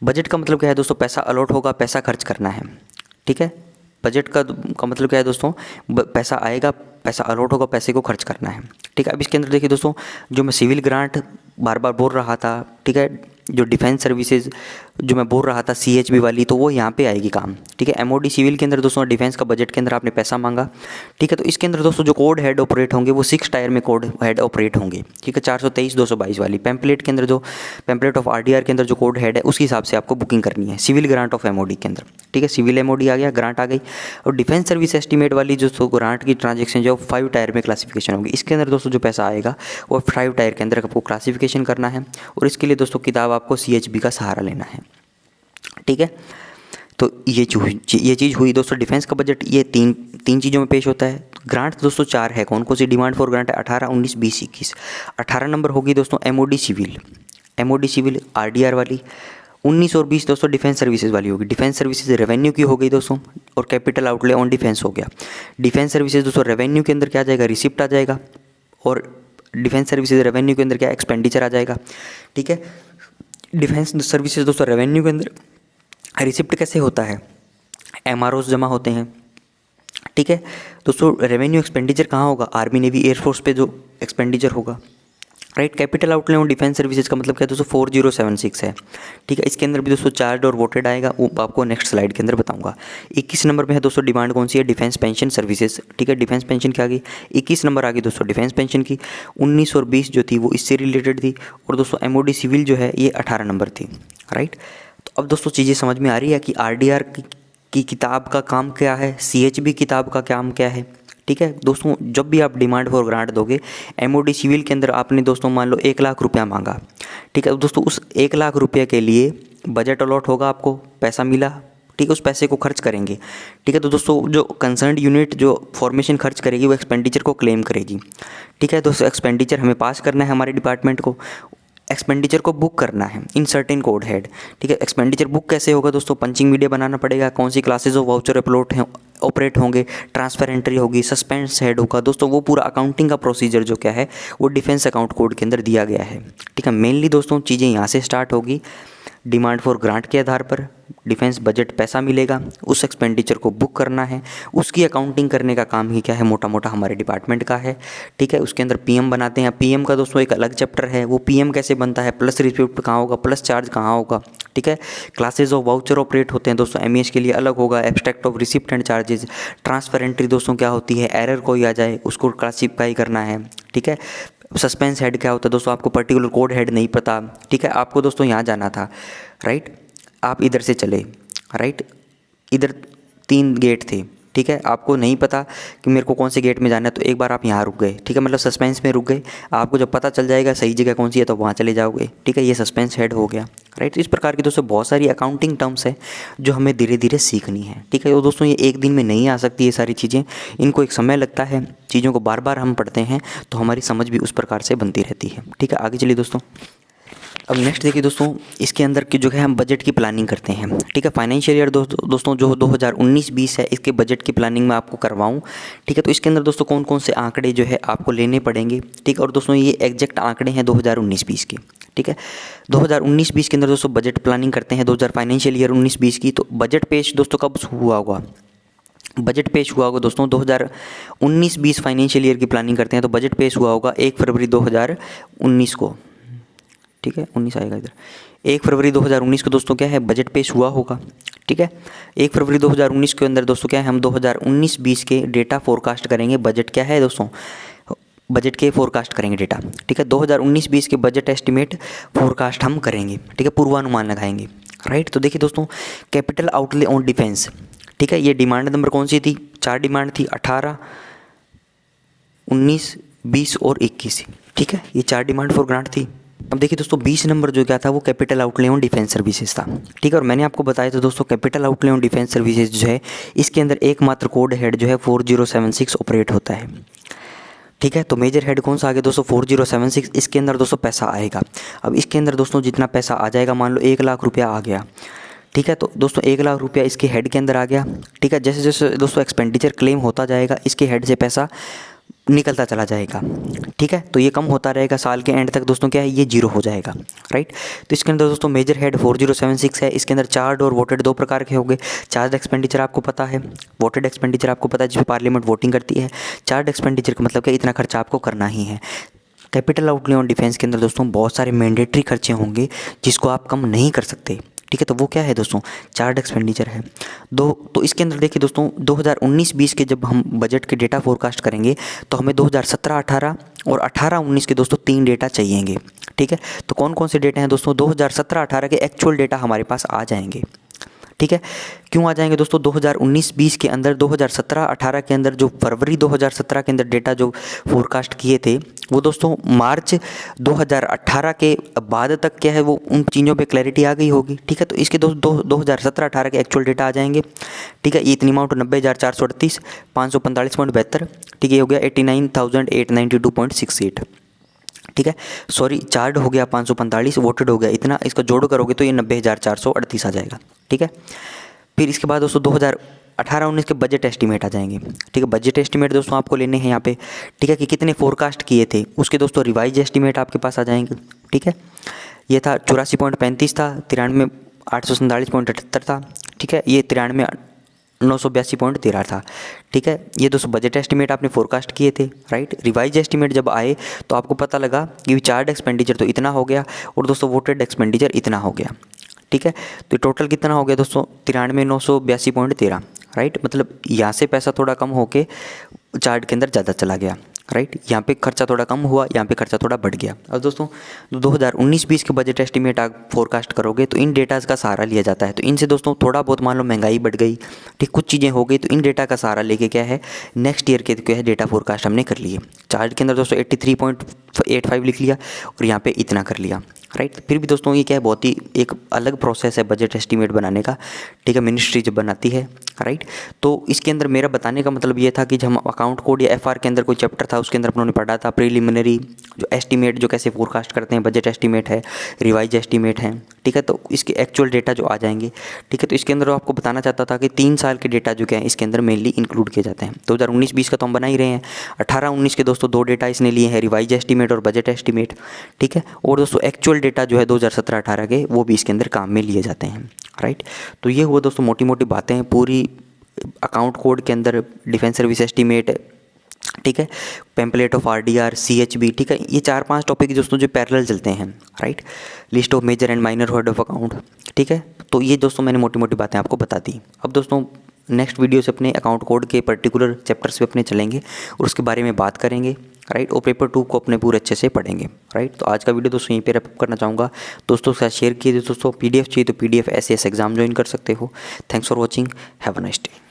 बजट का मतलब क्या है दोस्तों, पैसा अलॉट होगा, पैसा खर्च करना है, ठीक है। बजट का मतलब क्या है दोस्तों, पैसा आएगा, पैसा अलॉट होगा, पैसे को खर्च करना है, ठीक है। अब इसके अंदर देखिए दोस्तों, जो मैं सिविल ग्रांट बार बार बोल रहा था, ठीक है, जो डिफेंस सर्विसेज जो मैं बोल रहा था CHB वाली, तो वो यहाँ पे आएगी काम, ठीक है। MOD सिविल के अंदर दोस्तों डिफेंस का बजट के अंदर आपने पैसा मांगा, ठीक है। तो इसके अंदर दोस्तों जो कोड हेड ऑपरेट होंगे वो 6 टायर में कोड हेड ऑपरेट होंगे, ठीक है। 423/222 वाली पैम्पलेट के अंदर, जो पैम्पलेट ऑफ RDR के अंदर जो कोड हेड है उसके हिसाब से आपको बुकिंग करनी है सिविल ग्रांट ऑफ MOD के अंदर, ठीक है। सिविल MOD आ गया, ग्रांट आ गई। और डिफेंस सर्विस एस्टीमेट वाली जो ग्रांट की ट्रांजेक्शन जो 5 टायर में क्लासिफिकेशन होगी, इसके अंदर दोस्तों जो पैसा आएगा वो 5 टायर के अंदर आपको क्लासिफिकेशन करना है, और इसके लिए दोस्तों किताब आपको CHB का सहारा लेना है, ठीक है। तो ये चीज़ हुई दोस्तों। डिफेंस का बजट ये तीन चीज़ों में पेश होता है। ग्रांट दोस्तों 4 है, कौन कौन सी डिमांड फॉर ग्रांट है, 18, 19, 20, 21। 18 नंबर होगी दोस्तों MOD सिविल RDR वाली। 19 और 20 दोस्तों डिफेंस सर्विसेज वाली होगी। डिफेंस सर्विसेज रेवेन्यू की हो गई दोस्तों, और कैपिटल आउटले ऑन डिफेंस हो गया। डिफेंस सर्विसेज दोस्तों रेवेन्यू के अंदर क्या आ जाएगा, रिसिप्ट आ जाएगा, और डिफेंस सर्विसेज रेवेन्यू के अंदर क्या एक्सपेंडिचर आ जाएगा, ठीक है। डिफेंस सर्विसेज दोस्तों रेवेन्यू के अंदर रिसिप्ट कैसे होता है, MROs जमा होते हैं, ठीक है। दोस्तों रेवेन्यू एक्सपेंडिचर कहाँ होगा, आर्मी, नेवी, एयरफोर्स पे जो एक्सपेंडिचर होगा, right. Capital outlay on defence services का मतलब क्या है दोस्तों 4076 है, ठीक है। इसके अंदर भी दोस्तों चार्ज और वोटेड आएगा, वो आपको नेक्स्ट स्लाइड के अंदर बताऊंगा। 21 नंबर पे है दोस्तों डिमांड कौन सी है, डिफेंस पेंशन सर्विसेज, ठीक है। डिफेंस पेंशन क्या आ गई, 21 नंबर आ गई दोस्तों डिफेंस पेंशन की। 19 और 20 जो थी वो इससे रिलेटेड थी, और दोस्तों MOD सिविल जो है ये 18 नंबर थी, राइट। तो अब दोस्तों चीज़ें समझ में आ रही है कि RDR की किताब का काम क्या है, CHB किताब का काम क्या है, ठीक है। दोस्तों जब भी आप डिमांड फॉर ग्रांट दोगे, MOD सिविल के अंदर आपने दोस्तों मान लो 1 लाख रुपया मांगा, ठीक है। दोस्तों उस 1 लाख रुपये के लिए बजट अलॉट होगा, आपको पैसा मिला, ठीक है। उस पैसे को खर्च करेंगे, ठीक है। तो दोस्तों जो कंसर्न यूनिट जो फॉर्मेशन खर्च करेगी वो एक्सपेंडिचर को क्लेम करेगी, ठीक है। दोस्तों एक्सपेंडिचर हमें पास करना है हमारे डिपार्टमेंट को, एक्सपेंडिचर को बुक करना है इन सर्टेन कोड हेड, ठीक है। एक्सपेंडिचर बुक कैसे होगा दोस्तों, पंचिंग मीडिया बनाना पड़ेगा, कौन सी क्लासेज ऑफ वाउचर अपलोड हैं ऑपरेट होंगे, ट्रांसफर एंट्री होगी, सस्पेंस हेड होगा। दोस्तों वो पूरा अकाउंटिंग का प्रोसीजर जो क्या है वो डिफेंस अकाउंट कोड के अंदर दिया गया है, ठीक है। मेनली दोस्तों चीज़ें यहाँ से स्टार्ट होगी। डिमांड फॉर ग्रांट के आधार पर डिफेंस बजट पैसा मिलेगा, उस एक्सपेंडिचर को बुक करना है, उसकी अकाउंटिंग करने का काम ही क्या है मोटा मोटा हमारे डिपार्टमेंट का है, ठीक है। उसके अंदर PM बनाते हैं। PM का दोस्तों एक अलग चैप्टर है, वो PM कैसे बनता है, प्लस रिसिप्ट कहाँ होगा, प्लस चार्ज कहाँ होगा, ठीक है। क्लासेज ऑफ वाउचर ऑपरेट होते हैं दोस्तों, MEH के लिए अलग होगा, abstract of receipt and charges. Transfer entry दोस्तों क्या होती है, एरर कोई आ जाए उसको क्लासीफाई करना है, ठीक है। सस्पेंस हेड क्या होता है दोस्तों, आपको पर्टिकुलर कोड हेड नहीं पता, ठीक है। आपको दोस्तों यहाँ जाना था, राइट, आप इधर से चले, राइट, इधर 3 गेट थे, ठीक है। आपको नहीं पता कि मेरे को कौन से गेट में जाना है, तो एक बार आप यहाँ रुक गए, ठीक है, मतलब सस्पेंस में रुक गए। आपको जब पता चल जाएगा सही जगह कौन सी है तो वहाँ चले जाओगे, ठीक है। ये सस्पेंस हेड हो गया, राइट। इस प्रकार की दोस्तों बहुत सारी अकाउंटिंग टर्म्स है जो हमें धीरे धीरे सीखनी है, ठीक है। तो दोस्तों ये एक दिन में नहीं आ सकती ये सारी चीज़ें, इनको एक समय लगता है, चीज़ों को बार बार हम पढ़ते हैं तो हमारी समझ भी उस प्रकार से बनती रहती है, ठीक है। आगे चलिए दोस्तों। अब नेक्स्ट देखिए दोस्तों, इसके अंदर की जो है हम बजट की प्लानिंग करते हैं, ठीक है। फाइनेंशियल ईयर दोस्तों जो 2019-20 है, इसके बजट की प्लानिंग मैं आपको करवाऊँ, ठीक है। तो इसके अंदर दोस्तों कौन कौन से आंकड़े जो है आपको लेने पड़ेंगे, ठीक है। और दोस्तों ये एग्जैक्ट आंकड़े हैं 2019-20 के, ठीक है। 2019-20 के अंदर दोस्तों बजट प्लानिंग करते हैं 2000 फाइनेंशियल ईयर 19-20 की। तो बजट पेश दोस्तों कब हुआ होगा, बजट पेश हुआ होगा दोस्तों 2019-20 फाइनेंशियल ईयर की प्लानिंग करते हैं तो बजट पेश हुआ होगा 1 फरवरी 2019 को, ठीक है 19 आएगा इधर, 1 फरवरी 2019 को दोस्तों क्या है बजट पेश हुआ होगा, ठीक है। 1 फरवरी 2019 के अंदर दोस्तों क्या है हम 2019-20 के डेटा फोरकास्ट करेंगे। बजट क्या है दोस्तों, बजट के फोरकास्ट करेंगे डेटा, ठीक है। 2019-20 के बजट एस्टिमेट फोरकास्ट हम करेंगे, ठीक है, पूर्वानुमान लगाएंगे, राइट। तो देखिए दोस्तों कैपिटल आउटले ऑन डिफेंस, ठीक है, ये डिमांड नंबर कौन सी थी, 4 डिमांड थी 18, 19, 20 और 21, ठीक है, ये 4 डिमांड फॉर ग्रांट थी। अब देखिए दोस्तों 20 नंबर जो क्या था वो capital outlay on defence services था, ठीक है। और मैंने आपको बताया था दोस्तों capital outlay on defence services जो है इसके अंदर एकमात्र कोड हेड जो है 4076 ऑपरेट होता है, ठीक है। तो मेजर हेड कौन सा आ गया दोस्तों 4076, इसके अंदर दोस्तों पैसा आएगा। अब इसके अंदर दोस्तों जितना पैसा आ जाएगा, मान लो 1 लाख रुपया आ गया, ठीक है, तो दोस्तों 1 लाख रुपया इसके हेड के अंदर आ गया, ठीक है। जैसे जैसे दोस्तों एक्सपेंडिचर क्लेम होता जाएगा इसके हेड से पैसा निकलता चला जाएगा, ठीक है। तो ये कम होता रहेगा, साल के एंड तक दोस्तों क्या है ये 0 हो जाएगा, राइट। तो इसके अंदर दोस्तों मेजर हेड 4076 है। इसके अंदर चार्ड और वोटेड 2 प्रकार के होंगे। चार्ज एक्सपेंडिचर आपको पता है, वोटेड एक्सपेंडिचर आपको पता है जिसमें पार्लियामेंट वोटिंग करती है। चार्ज एक्सपेंडिचर का मतलब क्या, इतना खर्चा आपको करना ही है। कैपिटल आउटले ऑन डिफेंस के अंदर दोस्तों बहुत सारे मैंडेटरी खर्चे होंगे जिसको आप कम नहीं कर सकते, ठीक है। तो वो क्या है दोस्तों, चार्ज एक्सपेंडिचर है। तो इसके अंदर देखिए दोस्तों 2019-20 के जब हम बजट के डेटा फोरकास्ट करेंगे तो हमें 2017-18 और 18-19 के दोस्तों 3 डेटा चाहिएंगे, ठीक है। तो कौन कौन से डेटा हैं दोस्तों, 2017-18 के एक्चुअल डेटा हमारे पास आ जाएंगे, ठीक है। क्यों आ जाएंगे दोस्तों, 2019-20 के अंदर 2017-18 के अंदर जो फरवरी 2017 के अंदर डेटा जो फोरकास्ट किए थे वो दोस्तों मार्च 2018 के बाद तक क्या है वो उन चीज़ों पे क्लैरिटी आ गई होगी, ठीक है। तो इसके 2017-18 के एक्चुअल डेटा आ जाएंगे, ठीक है। ये इतनी अमाउंट 90,438, 545.72, ठीक है, ये हो गया 89,892.68, ठीक है। सॉरी, चार्ज हो गया 545, वोटेड हो गया इतना, इसका जोड़ करोगे तो ये 90,438 आ जाएगा, ठीक है। फिर इसके बाद दोस्तों 2018-19 के बजट एस्टीमेट आ जाएंगे, ठीक है। बजट एस्टीमेट दोस्तों आपको लेने हैं यहाँ पे, ठीक है, कि कितने फोरकास्ट किए थे उसके दोस्तों रिवाइज एस्टीमेट आपके पास आ जाएंगे, ठीक है। ये था 84.35 था, 93 847.78 था, ठीक है, ये 93 982.13 था, ठीक है। ये दोस्तों बजट एस्टीमेट आपने फोरकास्ट किए थे, राइट। रिवाइज एस्टीमेट जब आए तो आपको पता लगा कि चार्ज एक्सपेंडिचर तो इतना हो गया और दोस्तों वोटेड एक्सपेंडिचर इतना हो गया, ठीक है। तो टोटल कितना हो गया दोस्तों 93 982.13, राइट। मतलब यहाँ से पैसा थोड़ा कम होके चार्ज के अंदर ज़्यादा चला गया, राइट। यहाँ पे खर्चा थोड़ा कम हुआ, यहाँ पे खर्चा थोड़ा बढ़ गया। अब दोस्तों 2019-20 के बजट एस्टीमेट आप फोरकास्ट करोगे तो इन डेटाज़ का सहारा लिया जाता है। तो इनसे दोस्तों थोड़ा बहुत मान लो महंगाई बढ़ गई, ठीक, कुछ चीज़ें हो गई, तो इन डेटा का सहारा लेके क्या है नेक्स्ट ईयर के क्या है डेटा फोरकास्ट हमने कर लिए। चार्ज के अंदर दोस्तों 83.85 लिख लिया और यहाँ पर इतना कर लिया, राइट। फिर भी दोस्तों ये क्या है बहुत ही एक अलग प्रोसेस है बजट एस्टीमेट बनाने का, ठीक है, मिनिस्ट्री जब बनाती है, राइट। तो इसके अंदर मेरा बताने का मतलब ये था कि जब हम अकाउंट कोड या एफआर के अंदर कोई चैप्टर था उसके अंदर उन्होंने पढ़ा था प्रीलिमिनरी जो एस्टीमेट जो कैसे फोरकास्ट करते हैं, बजट एस्टीमेट है, रिवाइज एस्टीमेट है, ठीक है। तो इसके एक्चुअल डेटा जो आ जाएंगे, ठीक है। तो इसके अंदर आपको बताना चाहता था कि 3 साल के डेटा जो क्या है इसके अंदर मेनली इंक्लूड किए जाते हैं। 2019-20 का तो हम बना ही रहे हैं, 18-19 के दोस्तों 2 डेटा इसने लिए हैं, रिवाइज एस्टीमेट और बजट एस्टीमेट, ठीक है। और दोस्तों एक्चुअल डेटा जो है 2017-18 के वो भी इसके अंदर काम में लिए जाते हैं, राइट। तो ये हुआ दोस्तों मोटी मोटी बातें पूरी अकाउंट कोड के अंदर, डिफेंस सर्विस एस्टीमेट, ठीक है, पेम्पलेट ऑफ आरडीआर, सीएचबी, ठीक है। ये 4-5 टॉपिक दोस्तों जो पैरेलल चलते हैं, right. List of major and minor head of account, ठीक है। तो ये दोस्तों मैंने मोटी मोटी बातें आपको बता दी। अब दोस्तों नेक्स्ट वीडियो से अपने अकाउंट कोड के पर्टिकुलर चैप्टर्स पे अपने चलेंगे और उसके बारे में बात करेंगे, राइट। और पेपर 2 को अपने पूरे अच्छे से पढ़ेंगे, राइट। तो आज का वीडियो दोस्तों यहीं पे रैप करना चाहूँगा, दोस्तों के साथ शेयर कीजिए। दोस्तों PDF चाहिए तो PDF SAS एग्जाम ज्वाइन कर सकते हो। Thanks for watching, have a nice day.